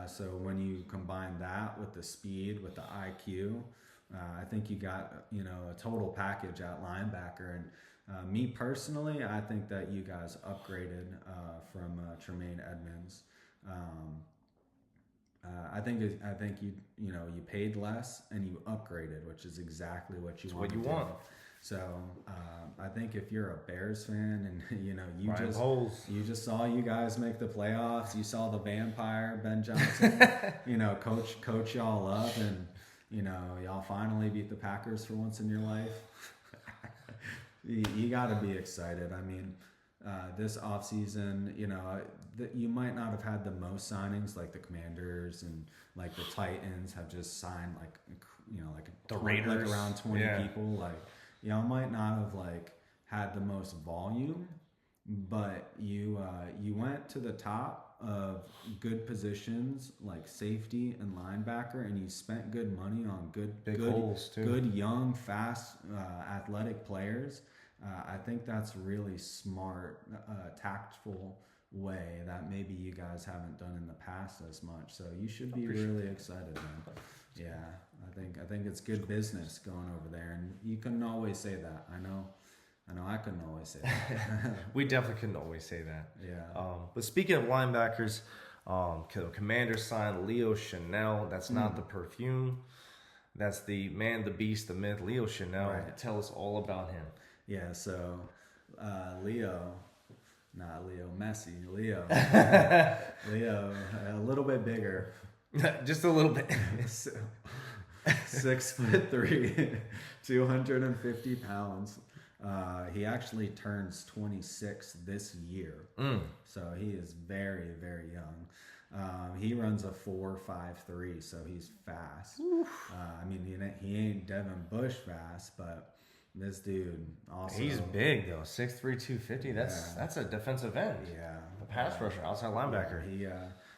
Speaker 2: So when you combine that with the speed, with the IQ, I think you got, a total package at linebacker. And me personally, I think that you guys upgraded from Tremaine Edmonds. I think you paid less and you upgraded, which is exactly what you want. So I think if you're a Bears fan and you just saw you guys make the playoffs, you saw the vampire Ben Johnson, coach y'all up, and y'all finally beat the Packers for once in your life. You got to be excited. I mean, this offseason, you might not have had the most signings like the Commanders and like the Titans have just signed
Speaker 1: the Raiders,
Speaker 2: around 20 people. Y'all might not have had the most volume, but you went to the top of good positions like safety and linebacker, and you spent good money on good
Speaker 1: holes too.
Speaker 2: Good young, fast, athletic players. I think that's really smart, tactful way that maybe you guys haven't done in the past as much. So you should be really excited, man. Yeah, I think it's good business going over there, and you couldn't always say that. I know I couldn't always say that.
Speaker 1: We definitely couldn't always say that.
Speaker 2: Yeah.
Speaker 1: But speaking of linebackers, Commanders signed Leo Chenal. That's not the perfume. That's the man, the beast, the myth, Leo Chenal.
Speaker 2: Right.
Speaker 1: Tell us all about him.
Speaker 2: Yeah, so Leo, not Leo Messi, Leo. Leo, a little bit bigger.
Speaker 1: Just a little bit.
Speaker 2: 6'3", 250 pounds. He actually turns 26 this year. So he is very, very young. He runs a 4.53, so he's fast. I mean, he ain't Devin Bush fast, but this dude also...
Speaker 1: He's big, though. 6'3", 250. That's a defensive end.
Speaker 2: Yeah.
Speaker 1: A pass rusher, outside linebacker.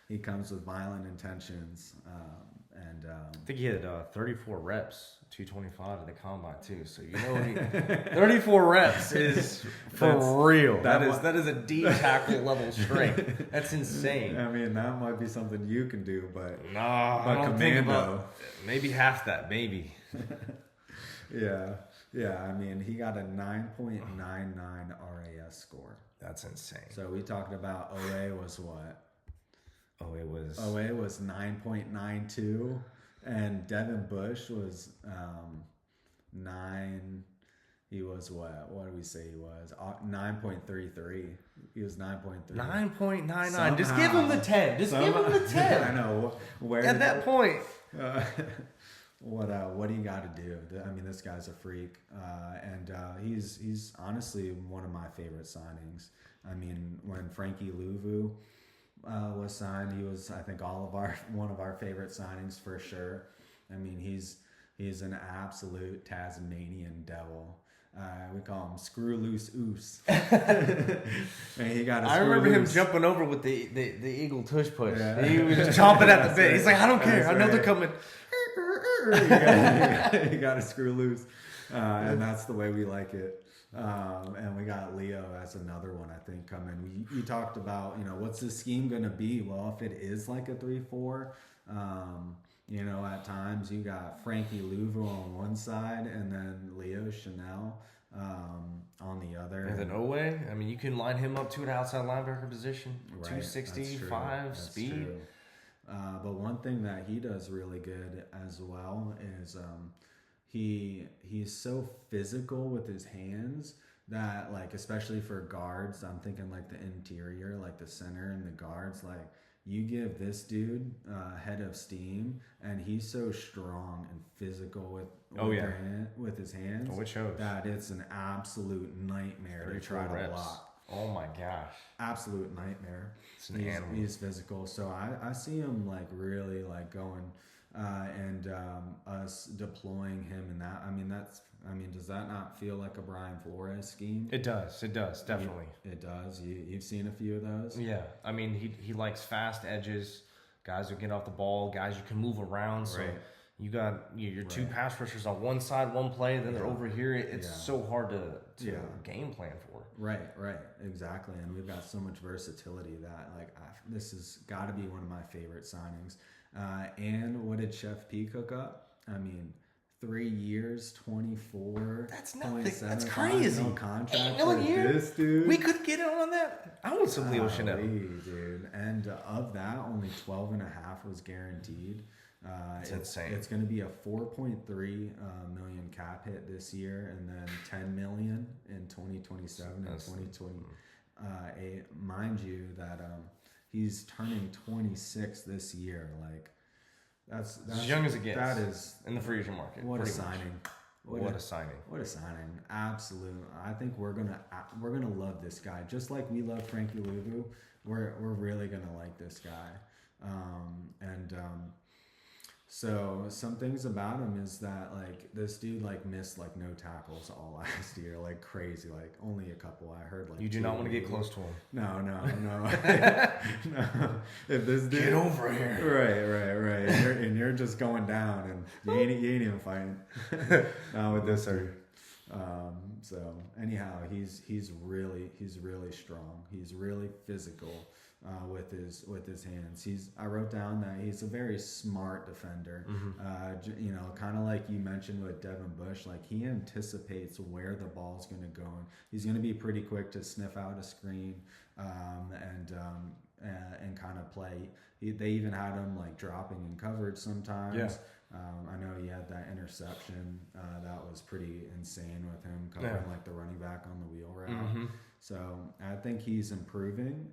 Speaker 2: He comes with violent intentions. I
Speaker 1: think he had 34 reps, 225 at the combine, too. So, 34 reps is for real. That is a D tackle level strength. That's insane.
Speaker 2: I mean, that might be something you can do, but...
Speaker 1: No, I don't think about maybe half that, maybe.
Speaker 2: Yeah. I mean, he got a 9.99 RAS score.
Speaker 1: That's insane.
Speaker 2: So we talked about Owe was what?
Speaker 1: Owe was
Speaker 2: 9.92, and Devin Bush was 9. He was what? What did we say he was? 9.33. He was 9.3.
Speaker 1: 9.99. Just give him the 10. Give him the 10.
Speaker 2: I know.
Speaker 1: At that point.
Speaker 2: What do you got to do? I mean, this guy's a freak, and he's honestly one of my favorite signings. I mean, when Frankie Louvu was signed, he was, I think, one of our favorite signings for sure. I mean, he's an absolute Tasmanian devil. We call him Screw Loose Oos. And he got. I
Speaker 1: remember him jumping over with the eagle tush push. Yeah. He was chomping at the bit. He's like, I don't care. I know they're coming.
Speaker 2: You got to screw loose, and that's the way we like it. And we got Leo as another one, I think, coming. You talked about, what's the scheme going to be? Well, if it is like a 3-4, at times you got Frankie Louvu on one side and then Leo Chenal on the other.
Speaker 1: And then Owe, I mean, you can line him up to an outside linebacker position,
Speaker 2: right.
Speaker 1: 265 speed.
Speaker 2: True. But one thing that he does really good as well is he's so physical with his hands that, like, especially for guards, I'm thinking like the interior, like the center and the guards, like you give this dude head of steam, and he's so strong and physical with his hands.
Speaker 1: Oh, it shows.
Speaker 2: That it's an absolute nightmare to try to block.
Speaker 1: Oh my gosh.
Speaker 2: Absolute nightmare.
Speaker 1: It's an animal.
Speaker 2: He's physical. So I see him like really like going and us deploying him in that. I mean, does that not feel like a Brian Flores scheme?
Speaker 1: It does, definitely.
Speaker 2: It does. You've seen a few of those?
Speaker 1: Yeah. I mean, he likes fast edges, guys who get off the ball, guys you can move around. So you got your two pass rushers on one side, one play, then they're over here. It's so hard to game plan for.
Speaker 2: Right, exactly. And we've got so much versatility that this has got to be one of my favorite signings. And what did Chef P cook up? I mean, 3 years, 24.
Speaker 1: That's nothing. That's crazy.
Speaker 2: No contract
Speaker 1: for
Speaker 2: this dude.
Speaker 1: We could get on that. I want some Leo Chenal,
Speaker 2: dude. And of that, only 12.5 was guaranteed.
Speaker 1: It's insane.
Speaker 2: It's going to be a 4.3 million cap hit this year, and then 10 million in 2027 and 2028. Mind you, that he's turning 26 this year. Like that's
Speaker 1: as young as it gets.
Speaker 2: That is
Speaker 1: in the free agent market.
Speaker 2: What a signing!
Speaker 1: What a signing!
Speaker 2: What a signing! Absolute. I think we're gonna love this guy just like we love Frankie Louvu. We're really gonna like this guy, So some things about him is that like this dude like missed like no tackles all last year, like crazy, like only a couple. I heard like
Speaker 1: you do not want to get close to him.
Speaker 2: No. No. If this dude
Speaker 1: get over here,
Speaker 2: right, and you're just going down, and you ain't even fighting. Not with this dude. So anyhow, he's really strong. He's really physical. With his hands, I wrote down that he's a very smart defender. Kind of like you mentioned with Devin Bush, like he anticipates where the ball's going to go, and he's going to be pretty quick to sniff out a screen and kind of play. They even had him like dropping in coverage sometimes. I know he had that interception that was pretty insane with him covering like the running back on the wheel route.
Speaker 1: Mm-hmm.
Speaker 2: So I think he's improving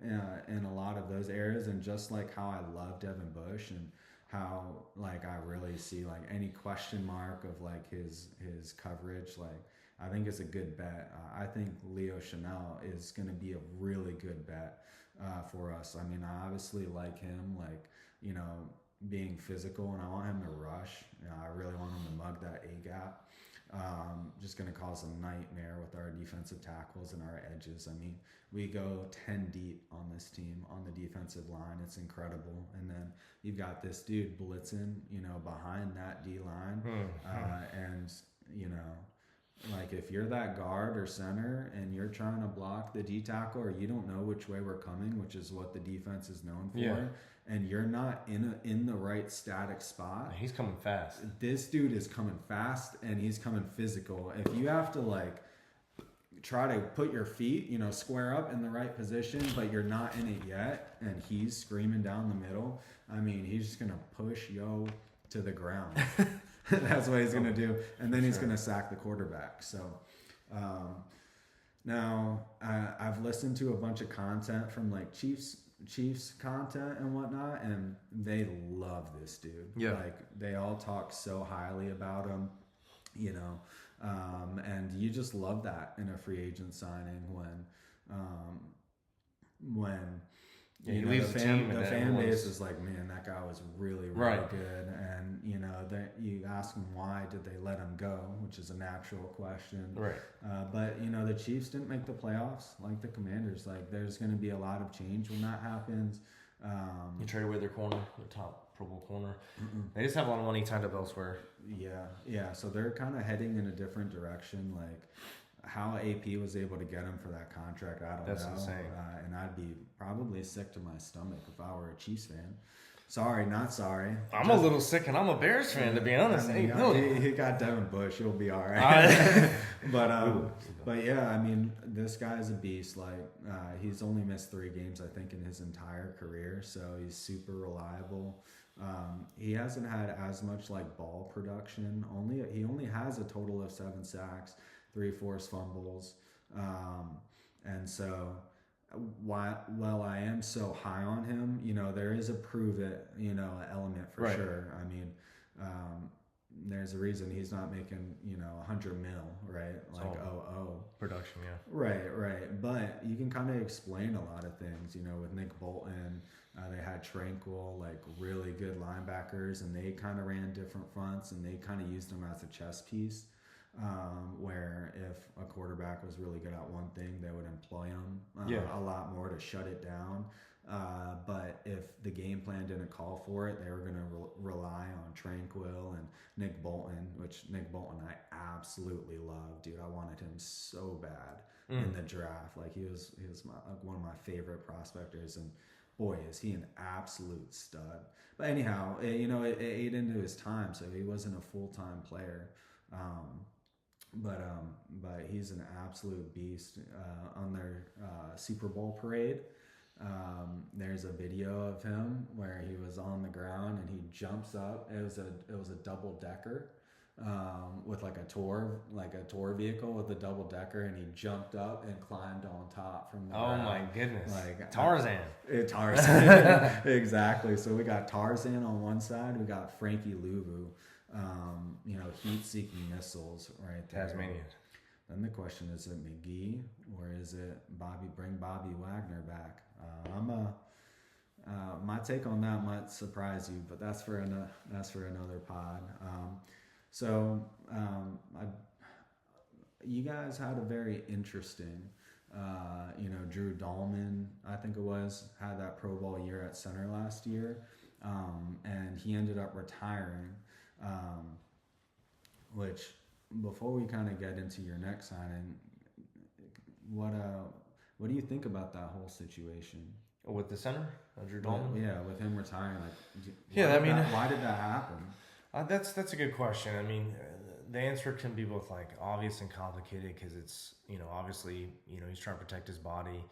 Speaker 2: in a lot of those areas, and just like how I love Devin Bush and how like I really see like any question mark of like his coverage, like I think it's a good bet. I think Leo Chenal is going to be a really good bet for us. I mean, I obviously like him, like, you know, being physical, and I want him to rush. You know, I really want him to mug that A gap. Just going to cause a nightmare with our defensive tackles and our edges. I mean, we go 10 deep on this team on the defensive line. It's incredible. And then you've got this dude blitzing, you know, behind that D line. And, you know, like if you're that guard or center and you're trying to block the D tackle, or you don't know which way we're coming, which is what the defense is known for, and you're not in the right static spot.
Speaker 1: He's coming fast.
Speaker 2: This dude is coming fast, and he's coming physical. If you have to like try to put your feet, you know, square up in the right position, but you're not in it yet, and he's screaming down the middle, I mean, he's just gonna push yo to the ground. That's what he's gonna do, and then he's gonna sack the quarterback. So now I've listened to a bunch of content from like Chiefs content and whatnot, and they love this dude.
Speaker 1: Yeah,
Speaker 2: like they all talk so highly about him, you know, and you just love that in a free agent signing when you know, the fan base is like, man, that guy was really good, and you know that you ask them why did they let him go, which is a natural question,
Speaker 1: right?
Speaker 2: But you know, the Chiefs didn't make the playoffs like the Commanders. Like there's going to be a lot of change when that happens.
Speaker 1: You trade away their corner, their top Pro Bowl corner. They just have a lot of money tied up elsewhere. Yeah. So they're kind of heading in a different direction. Like how AP was able to get him for that contract, I don't know. That's insane.
Speaker 2: And I'd be probably sick to my stomach if I were a Chiefs fan. Sorry, not sorry.
Speaker 1: I'm a little sick, and I'm a Bears fan, to be honest.
Speaker 2: I mean, he got Devin Bush. He'll be all right. But yeah, I mean, this guy's a beast. Like he's only missed 3 games, I think, in his entire career. So he's super reliable. He hasn't had as much like ball production. He only has a total of 7 sacks, 3 forced fumbles, and so while I am so high on him, you know, there is a prove it, you know, element for sure. I mean, there's a reason he's not making, you know, 100 mil, right? Like
Speaker 1: production, yeah.
Speaker 2: Right. But you can kind of explain a lot of things, you know, with Nick Bolton. They had Tranquil, like really good linebackers, and they kind of ran different fronts, and they kind of used them as a chess piece. Where if a quarterback was really good at one thing, they would employ him a lot more to shut it down. But if the game plan didn't call for it, they were going to rely on Tranquil and Nick Bolton, which Nick Bolton I absolutely love, dude. I wanted him so bad in the draft. Like he was one of my favorite prospectors, and boy, is he an absolute stud. But anyhow, you know, it ate into his time, so he wasn't a full-time player. But he's an absolute beast. On their Super Bowl parade, there's a video of him where he was on the ground and he jumps up. It was a double decker with like a tour vehicle with a double decker, and he jumped up and climbed on top from the ground.
Speaker 1: Oh my goodness!
Speaker 2: Like
Speaker 1: Tarzan.
Speaker 2: Tarzan. Exactly. So we got Tarzan on one side. We got Frankie Louvu. You know, heat-seeking missiles right there.
Speaker 1: Tasmanian.
Speaker 2: Then the question is it McGee or is it bring Bobby Wagner back? My take on that might surprise you, but that's for another pod. You guys had a very interesting, you know, Drew Dahlman, I think it was, had that Pro Bowl year at center last year, and he ended up retiring. Which, before we kind of get into your next signing, what do you think about that whole situation
Speaker 1: with the center, Drew Dahlman?
Speaker 2: Yeah, with him retiring. Like, why did that happen?
Speaker 1: That's a good question. I mean, the answer can be both like obvious and complicated because it's, you know, obviously, you know, he's trying to protect his body.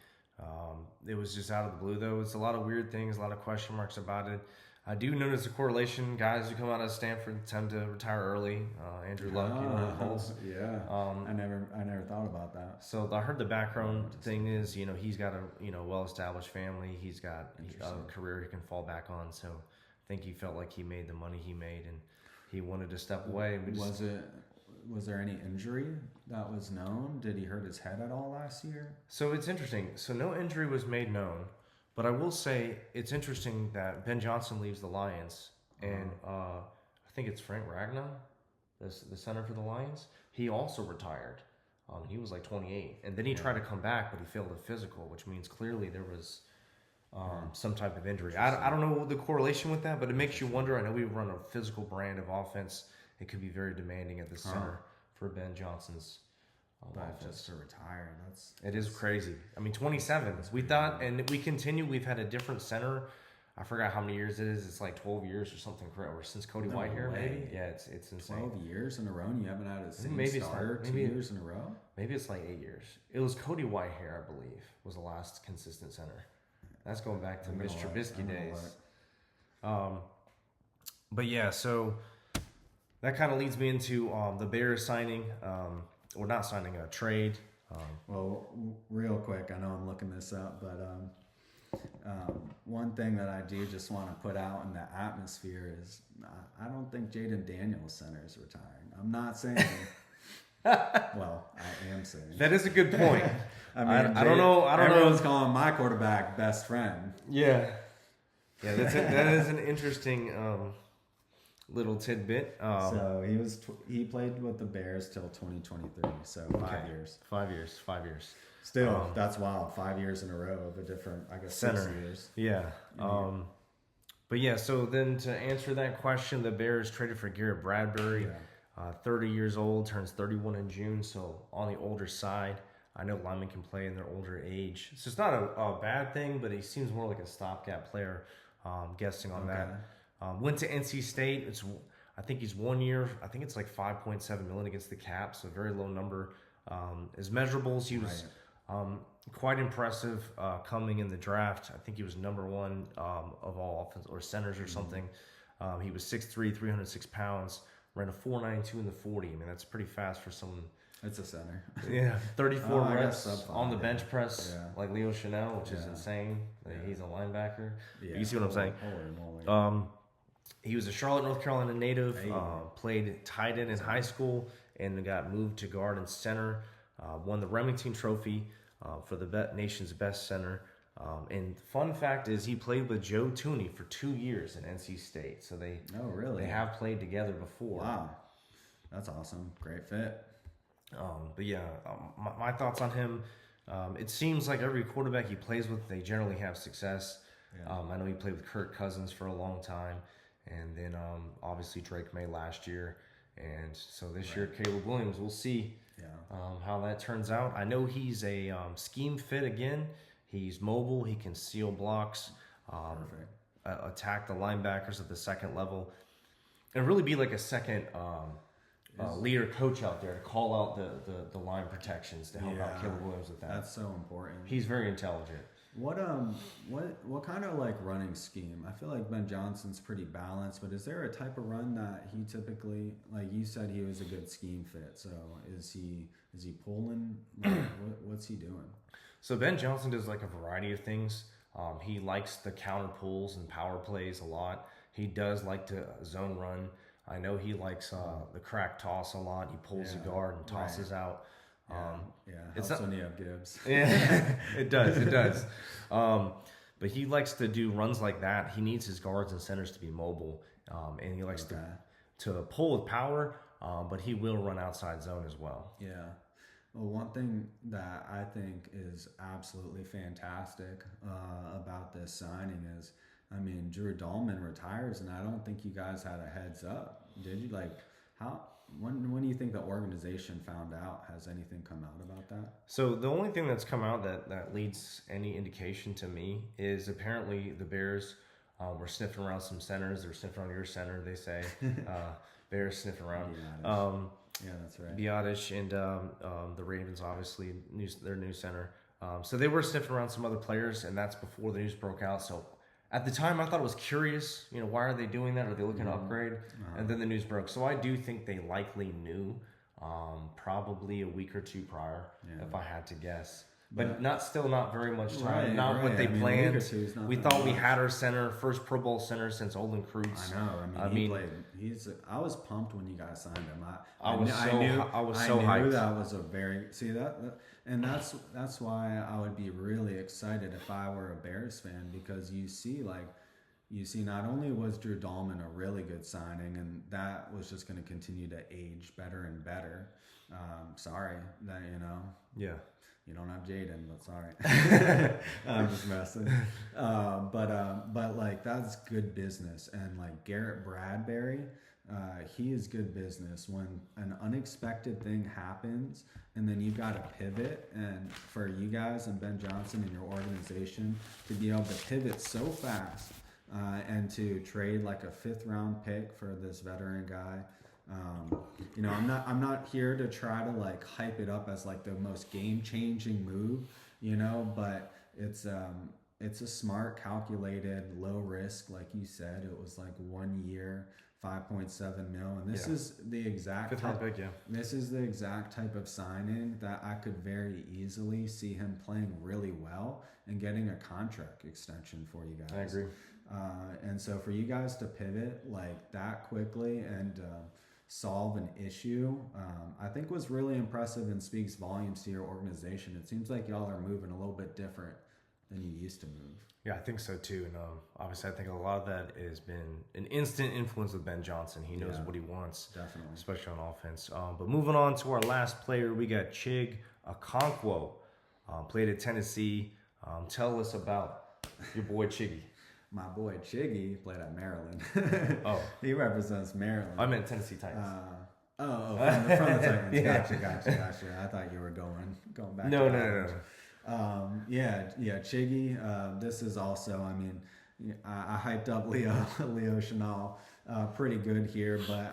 Speaker 1: It was just out of the blue though. It's a lot of weird things, a lot of question marks about it. I do notice a correlation. Guys who come out of Stanford tend to retire early. Andrew Luck, the Colts.
Speaker 2: Yeah. I never thought about that.
Speaker 1: So I heard the background thing is, he's got a well-established family. He's got a career he can fall back on. So I think he felt like he made the money he made, and he wanted to step away.
Speaker 2: Was there any injury that was known? Did he hurt his head at all last year?
Speaker 1: So it's interesting. So no injury was made known. But I will say it's interesting that Ben Johnson leaves the Lions, and I think it's Frank Ragnow, the center for the Lions. He also retired. He was like 28, and then he tried to come back, but he failed a physical, which means clearly there was some type of injury. I don't know the correlation with that, but it makes you wonder. I know we run a physical brand of offense. It could be very demanding at the center for Ben Johnson's.
Speaker 2: But just to retire,
Speaker 1: it is crazy. I mean, 27. We thought, and we continue. We've had a different center. I forgot how many years it is. It's like 12 years or something. Or since Cody Whitehair, maybe. Yeah, it's insane.
Speaker 2: 12 years in a row, and you haven't had a single starter 2 years in a row.
Speaker 1: Maybe it's like 8 years. It was Cody Whitehair, I believe, was the last consistent center. That's going back to Mitch Trubisky days. But yeah, so that kind of leads me into the Bears signing. Or not signing a trade.
Speaker 2: Well, real quick, I know I'm looking this up, but one thing that I do just want to put out in the atmosphere is I don't think Jaden Daniels center is retiring. I'm not saying. Well, I am saying
Speaker 1: that is a good point.
Speaker 2: I mean, I don't know. Everyone's calling my quarterback best friend.
Speaker 1: Yeah. That is an interesting little tidbit.
Speaker 2: So he played with the Bears till 2023. So 5 years.
Speaker 1: 5 years. 5 years.
Speaker 2: Still, that's wild. 5 years in a row of a different, I guess,
Speaker 1: center.
Speaker 2: 6 years.
Speaker 1: Yeah. But yeah. So then to answer that question, the Bears traded for Garrett Bradbury. 30 years old, turns 31 in June. So on the older side. I know linemen can play in their older age. So it's not a bad thing, but he seems more like a stopgap player. Guessing on that. Went to NC State. I think he's 1 year. I think it's like $5.7 million against the cap, so a very low number. His measurables, he was quite impressive coming in the draft. I think he was number one of all offense or centers or something. He was 6'3", 306 pounds. Ran a 4.92 in the 40. I mean, that's pretty fast for someone.
Speaker 2: It's a center.
Speaker 1: Yeah, 34 reps on the bench press, like Leo Chenal, which is insane. He's a linebacker. Yeah. You see what I'm saying? He was a Charlotte, North Carolina native, played tight end in high school, and got moved to guard and center. Won the Remington Trophy for the nation's best center. And fun fact is he played with Joe Tooney for 2 years at NC State. So they have played together before.
Speaker 2: Wow. That's awesome. Great fit.
Speaker 1: But yeah, my thoughts on him, it seems like every quarterback he plays with, they generally have success. Yeah. I know he played with Kirk Cousins for a long time, and then obviously Drake May last year, and so this year Caleb Williams. We'll see how that turns out. I know he's a scheme fit again. He's mobile. He can seal blocks, attack the linebackers at the second level, and really be like a second leader coach out there to call out the line protections to help out Caleb Williams with that.
Speaker 2: That's so important.
Speaker 1: He's very intelligent.
Speaker 2: What kind of like running scheme? I feel like Ben Johnson's pretty balanced, but is there a type of run that he typically, like you said, he was a good scheme fit? So is he pulling? Like, what's he doing?
Speaker 1: So Ben Johnson does like a variety of things. He likes the counter pulls and power plays a lot. He does like to zone run. I know he likes the crack toss a lot. He pulls the guard and tosses out.
Speaker 2: Helps when you have Gibbs.
Speaker 1: Yeah, it does. But he likes to do runs like that. He needs his guards and centers to be mobile, and he likes to pull with power. But he will run outside zone as well.
Speaker 2: Yeah. Well, one thing that I think is absolutely fantastic about this signing is, I mean, Drew Dahlman retires, and I don't think you guys had a heads up. Did you? Like, how? When do you think the organization found out? Has anything come out about that?
Speaker 1: So the only thing that's come out that leads any indication to me is apparently the Bears were sniffing around some centers. They're sniffing around your center, they say. Bears sniffing around.
Speaker 2: Yeah, that's right.
Speaker 1: Biotish and the Ravens, obviously, their new center. So they were sniffing around some other players, and that's before the news broke out. So At the time, I thought it was curious. Why are they doing that? Are they looking to upgrade? And then the news broke. So I do think they likely knew, probably a week or two prior, if I had to guess. But not very much time. What they planned. We thought we had our center, first Pro Bowl center since Olin Kreutz.
Speaker 2: I know. He played. I was pumped when you guys signed him.
Speaker 1: I was so hyped.
Speaker 2: That was a very and that's why I would be really excited if I were a Bears fan, because you see not only was Drew Dahlman a really good signing, and that was just going to continue to age better and better. Sorry that
Speaker 1: Yeah.
Speaker 2: You don't have Jaden, but sorry. I'm just messing. But like, that's good business. And like Garrett Bradbury, he is good business. When an unexpected thing happens and then you've got to pivot, and for you guys and Ben Johnson and your organization to be able to pivot so fast, and to trade like a 5th round pick for this veteran guy. I'm not here to try to like hype it up as like the most game-changing move, but it's a smart, calculated, low risk, like you said. It was like 1 year, $5.7 million, and this is the exact
Speaker 1: 5th round pick, yeah.
Speaker 2: This is the exact type of signing that I could very easily see him playing really well and getting a contract extension for you guys.
Speaker 1: I agree.
Speaker 2: And so for you guys to pivot like that quickly and solve an issue, I think was really impressive and speaks volumes to your organization. It seems like y'all are moving a little bit different than you used to move.
Speaker 1: Yeah, I think so too. And obviously I think a lot of that has been an instant influence with Ben Johnson. He knows what he wants,
Speaker 2: definitely,
Speaker 1: especially on offense. But moving on to our last player, we got Chig Okonkwo, played at Tennessee. Tell us about your boy Chiggy.
Speaker 2: My boy Chiggy played at Maryland.
Speaker 1: Oh.
Speaker 2: He represents Maryland.
Speaker 1: I meant Tennessee Titans.
Speaker 2: From the Titans. Yeah. Gotcha. I thought you were going back.
Speaker 1: No.
Speaker 2: Chiggy. This is also, I hyped up Leo Chenal pretty good here, but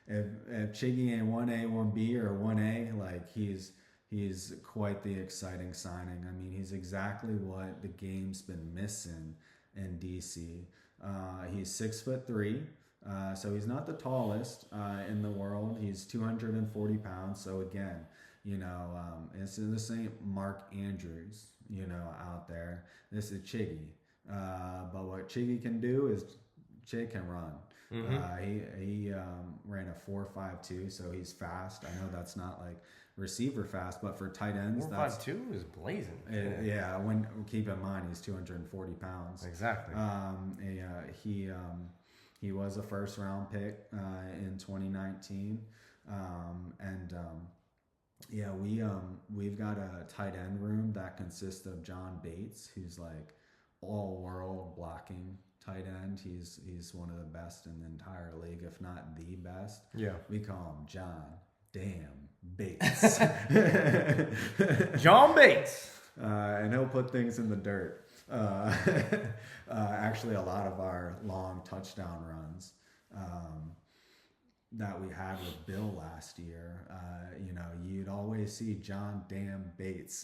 Speaker 2: if Chiggy ain't 1A, 1B, or 1A, like he's quite the exciting signing. He's exactly what the game's been missing in DC. He's 6'3", so he's not the tallest in the world. He's 240 pounds. So again, it's this ain't Mark Andrews, out there. This is Chiggy. But what Chiggy can do is Chig can run. Mm-hmm. He ran a 4.52, so he's fast. I know that's not like receiver fast, but for tight ends,
Speaker 1: 4.52 is blazing.
Speaker 2: When keep in mind he's 240 pounds.
Speaker 1: Exactly.
Speaker 2: He was a 1st round pick in 2019, we've got a tight end room that consists of John Bates, who's like all world blocking tight end. He's one of the best in the entire league, if not the best. Yeah, we call him John Damn Bates.
Speaker 1: John Bates.
Speaker 2: And he'll put things in the dirt. Actually, a lot of our long touchdown runs that we had with Bill last year, you'd always see John Damn Bates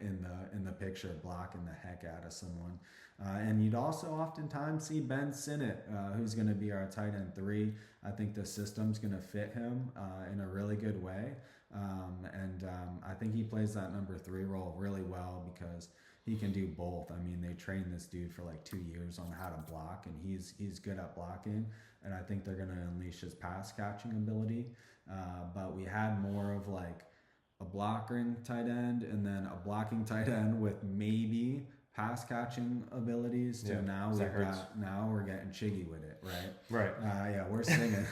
Speaker 2: in the picture blocking the heck out of someone. And you'd also oftentimes see Ben Sinnott, who's going to be our tight end 3. I think the system's going to fit him in a really good way. I think he plays that number 3 role really well because he can do both. They trained this dude for like 2 years on how to block, and he's good at blocking. And I think they're going to unleash his pass catching ability. But we had more of like a blocking tight end and then a blocking tight end with maybe pass catching abilities. Now we're getting Chiggy with it, right? Right. We're singing.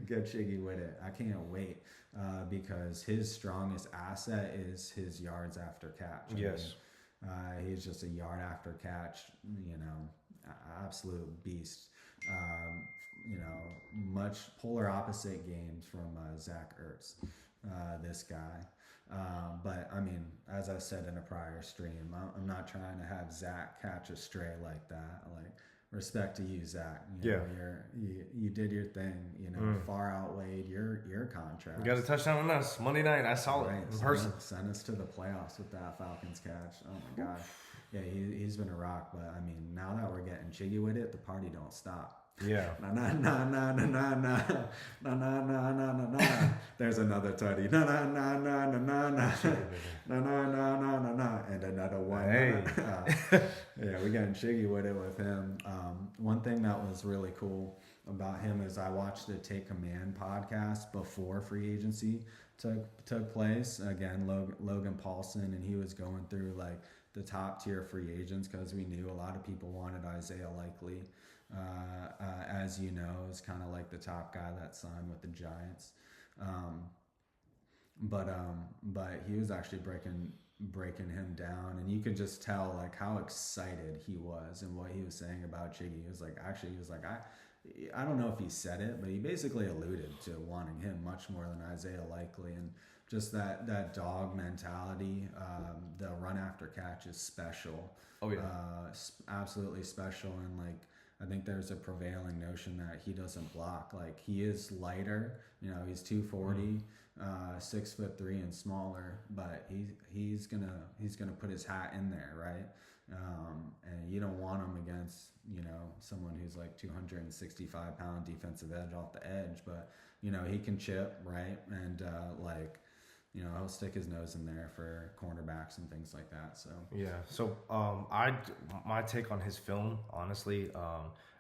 Speaker 2: Get Chiggy with it. I can't wait because his strongest asset is his yards after catch.
Speaker 1: Yes.
Speaker 2: He's just a yard after catch, absolute beast. Much polar opposite games from Zach Ertz, this guy. But as I said in a prior stream, I'm not trying to have Zach catch a stray like that. Like, respect to you, Zach. You did your thing. Far outweighed your contract.
Speaker 1: You got a touchdown on us Monday night. I saw it in person.
Speaker 2: Send us to the playoffs with that Falcons catch. Oh my gosh. he's been a rock. But I mean, now that we're getting Chiggy with it, the party don't stop.
Speaker 1: Yeah.
Speaker 2: Na na na na na na na na na na na na. There's another tutty. Na na na na na na na na na na na na na, and another one.
Speaker 1: Hey.
Speaker 2: Yeah, we getting Chiggy with it with him. One thing that was really cool about him is I watched the Take Command podcast before free agency took place. Again, Logan Paulson, and he was going through like the top tier free agents because we knew a lot of people wanted Isaiah Likely. As you know, is kind of like the top guy that signed with the Giants. But he was actually breaking him down, and you could just tell like how excited he was and what he was saying about Chiggy. He was like, I don't know if he said it, but he basically alluded to wanting him much more than Isaiah Likely, and just that dog mentality. The run after catch is special.
Speaker 1: Oh yeah,
Speaker 2: absolutely special, and like I think there's a prevailing notion that he doesn't block. Like he is lighter, he's 240, 6'3" and smaller, but he's gonna put his hat in there, right? And you don't want him against someone who's like 265-pound defensive edge off the edge, but he can chip, right? And he'll stick his nose in there for cornerbacks and things like that. So
Speaker 1: yeah. So my take on his film, honestly,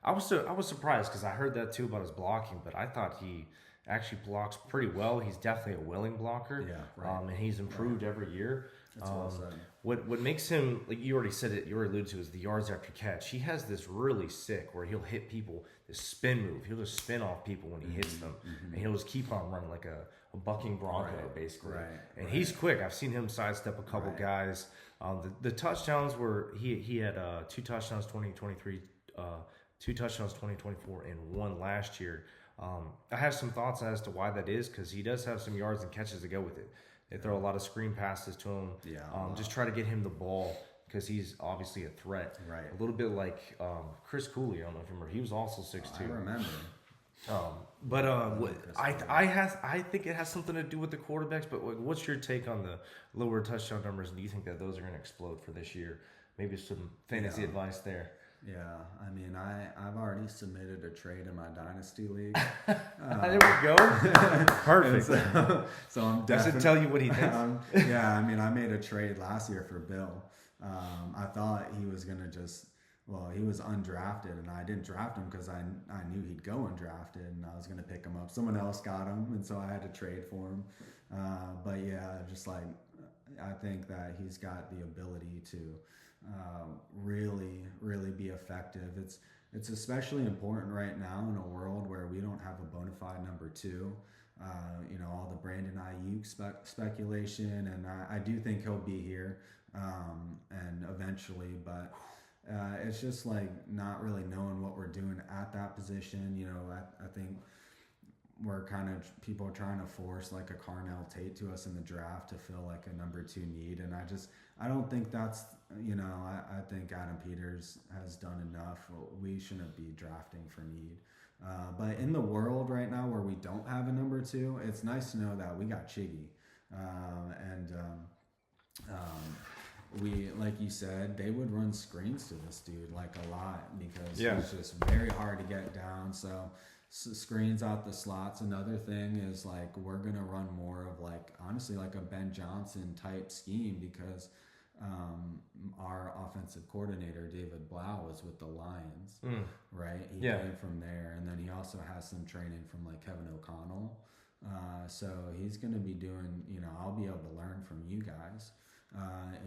Speaker 1: I was surprised because I heard that too about his blocking, but I thought he actually blocks pretty well. He's definitely a willing blocker.
Speaker 2: Yeah, right.
Speaker 1: And he's improved every year.
Speaker 2: That's well said.
Speaker 1: What makes him, like you already said it, you already alluded to, is the yards after catch. He has this really sick where he'll hit people, this spin move. He'll just spin off people when he hits them, and he'll just keep on running like a bucking bronco, basically.
Speaker 2: Right.
Speaker 1: And he's quick. I've seen him sidestep a couple guys. The touchdowns were he had 2 touchdowns 2023, 2 touchdowns 2024, and 1 last year. I have some thoughts as to why that is, because he does have some yards and catches to go with it. They throw a lot of screen passes to him. Yeah. Just try to get him the ball because he's obviously a threat.
Speaker 2: Right.
Speaker 1: A little bit like Chris Cooley. I don't know if you remember. He was also 6'2".
Speaker 2: I remember.
Speaker 1: I think it has something to do with the quarterbacks. But what's your take on the lower touchdown numbers? And do you think that those are going to explode for this year? Maybe some fantasy advice there.
Speaker 2: Yeah, I mean, I've already submitted a trade in my dynasty league.
Speaker 1: There we go. Perfect.
Speaker 2: So I'm
Speaker 1: definitely. Does it tell you what he thinks?
Speaker 2: Yeah, I mean, I made a trade last year for Bill. I thought he was gonna he was undrafted, and I didn't draft him because I knew he'd go undrafted, and I was gonna pick him up. Someone else got him, and so I had to trade for him. But yeah, just like I think that he's got the ability to. Really be effective. It's especially important right now in a world where we don't have a bona fide number 2. All the Brandon Ayuk speculation, and I do think he'll be here and eventually, but it's just like not really knowing what we're doing at that position. I think people are trying to force like a Carnell Tate to us in the draft to fill like a number 2 need, and I don't think that's I think Adam Peters has done enough. We shouldn't be drafting for need. But in the world right now where we don't have a number 2, it's nice to know that we got Chiggy. We, like you said, they would run screens to this dude like a lot because he's just very hard to get down. So screens out the slots. Another thing is like we're gonna run more of like honestly like a Ben Johnson type scheme because our offensive coordinator David Blau was with the Lions, right? He came from there, and then he also has some training from like Kevin O'Connell. So he's gonna be doing. I'll be able to learn from you guys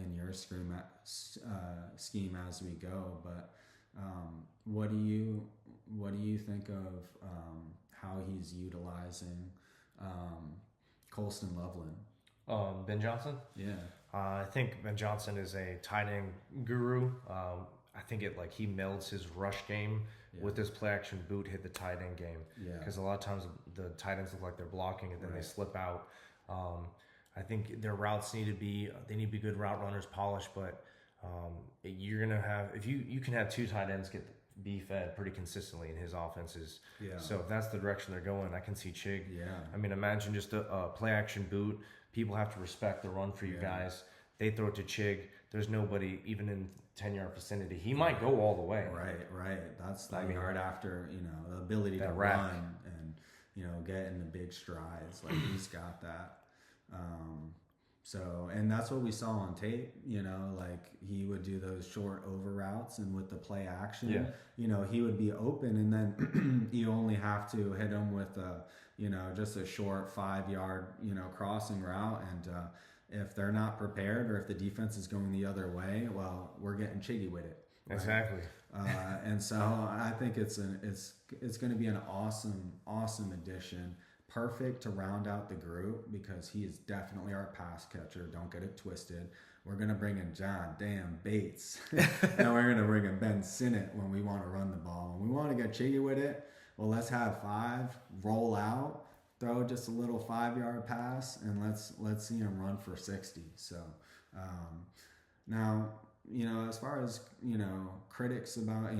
Speaker 2: in your scheme as we go. But what do you think of how he's utilizing Colston Loveland?
Speaker 1: Ben Johnson?
Speaker 2: Yeah.
Speaker 1: I think Ben Johnson is a tight end guru. I think he melds his rush game with his play action boot, hit the tight end game. Yeah. Because a lot of times the tight ends look like they're blocking and then they slip out. I think their routes need to be good route runners, polished, but you're gonna have if you can have 2 tight ends be fed pretty consistently in his offenses. Yeah. So if that's the direction they're going, I can see Chig. Yeah. I mean, imagine just a play action boot. People have to respect the run for you guys. They throw it to Chig. There's nobody even in 10-yard vicinity. He might go all the way.
Speaker 2: Right. That's that yard after, the ability to
Speaker 1: rack.
Speaker 2: run and, get in the big strides. Like, he's got that. And that's what we saw on tape, like he would do those short over routes, and with the play action, he would be open, and then you only have to hit him with just a short 5-yard, crossing route. And if they're not prepared, or if the defense is going the other way, well, we're getting Chiggy with it. Right?
Speaker 1: Exactly.
Speaker 2: And so I think it's going to be an awesome addition. Perfect to round out the group, because he is definitely our pass catcher. Don't get it twisted. We're going to bring in John Bates. And we're going to bring in Ben Sinnott when we want to run the ball. When we want to get Chiggy with it, well, let's have 5, roll out, throw just a little 5-yard pass, and let's see him run for 60. So now, as far as, critics about,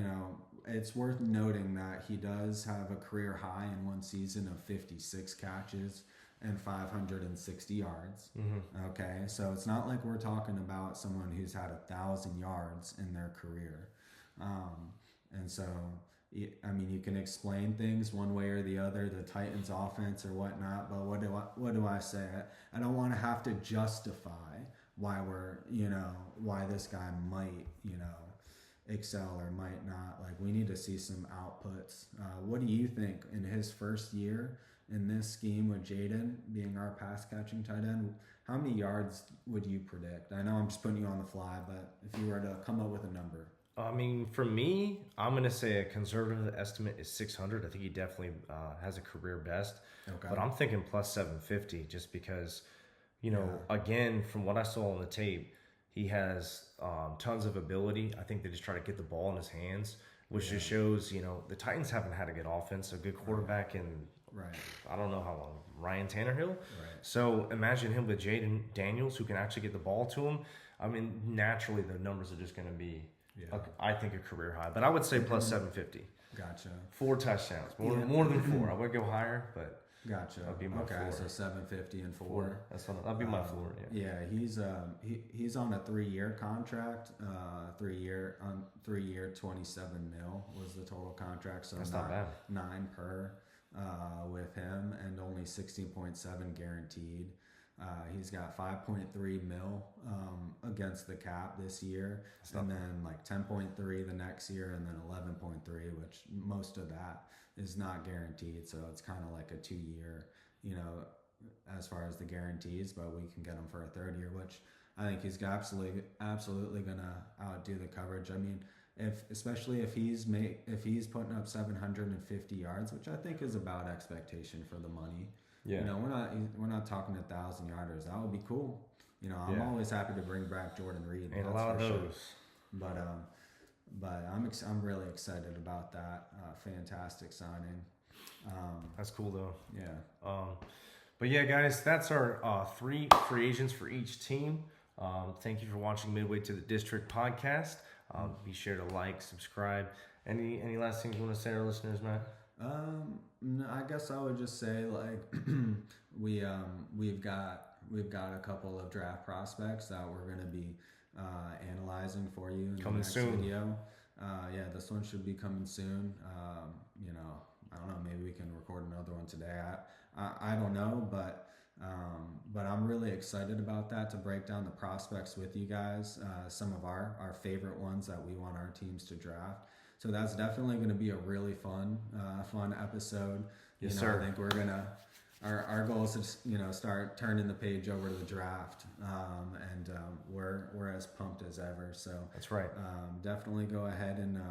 Speaker 2: it's worth noting that he does have a career high in one season of 56 catches and 560 yards. Mm-hmm. Okay, so it's not like we're talking about someone who's had 1,000 yards in their career. And so, you can explain things one way or the other, the Titans offense or whatnot, but what do I say? I don't want to have to justify why why this guy might, excel or might not. Like, we need to see some outputs. What do you think in his first year in this scheme with Jaden being our pass catching tight end? How many yards would you predict? I know I'm just putting you on the fly, but if you were to come up with a number.
Speaker 1: For me, I'm going to say a conservative estimate is 600. I think he definitely has a career best. Okay. But I'm thinking plus 750, just because, again, from what I saw on the tape, he has tons of ability. I think they just try to get the ball in his hands, which just shows, the Titans haven't had a good offense, a good quarterback in, I don't know how long, Ryan Tannehill. Right. So imagine him with Jaden Daniels, who can actually get the ball to him. Naturally, the numbers are just going to be, I think, a career high. But I would say plus 750.
Speaker 2: Gotcha.
Speaker 1: 4 touchdowns. More than 4. I would go higher, but...
Speaker 2: Gotcha.
Speaker 1: That'd be my floor.
Speaker 2: So 750 and 4.
Speaker 1: That'd be my floor.
Speaker 2: Yeah. He's on a 3-year contract. 3-year 27 mil was the total contract. So
Speaker 1: that's not bad.
Speaker 2: 9 per with him, and only 16.7 guaranteed. He's got 5.3 mil against the cap this year, and then like 10.3 the next year, and then 11.3, which most of that is not guaranteed. So it's kind of like a 2-year, as far as the guarantees, but we can get him for a 3rd year, which I think he's absolutely gonna outdo the coverage. Especially if he's putting up 750 yards, which I think is about expectation for the money. Yeah. We're not talking 1,000 yarders. That would be cool. I'm always happy to bring back Jordan Reed.
Speaker 1: And a lot of those.
Speaker 2: Sure. But I'm really excited about that. Fantastic signing.
Speaker 1: That's cool though.
Speaker 2: Yeah.
Speaker 1: But yeah, guys, that's our 3 free agents for each team. Thank you for watching Midway to the District podcast. Be sure to like, subscribe. Any last things you want to say to our listeners, Matt?
Speaker 2: No, I guess I would just say, like, we've got a couple of draft prospects that we're going to be analyzing for you in the next video. This one should be coming soon. I don't know, maybe we can record another one today. I don't know, but I'm really excited about that, to break down the prospects with you guys, some of our favorite ones that we want our teams to draft. So that's definitely going to be a really fun episode.
Speaker 1: Yes, sir.
Speaker 2: I think we're gonna. Our goal is to start turning the page over to the draft, and we're as pumped as ever. So
Speaker 1: that's right.
Speaker 2: Definitely go ahead and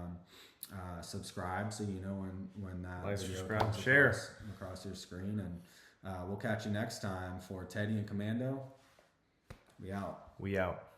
Speaker 2: subscribe, so you know when that
Speaker 1: like,
Speaker 2: video
Speaker 1: subscribe,
Speaker 2: comes
Speaker 1: share
Speaker 2: across your screen. And we'll catch you next time for Teddy and Commando. We out.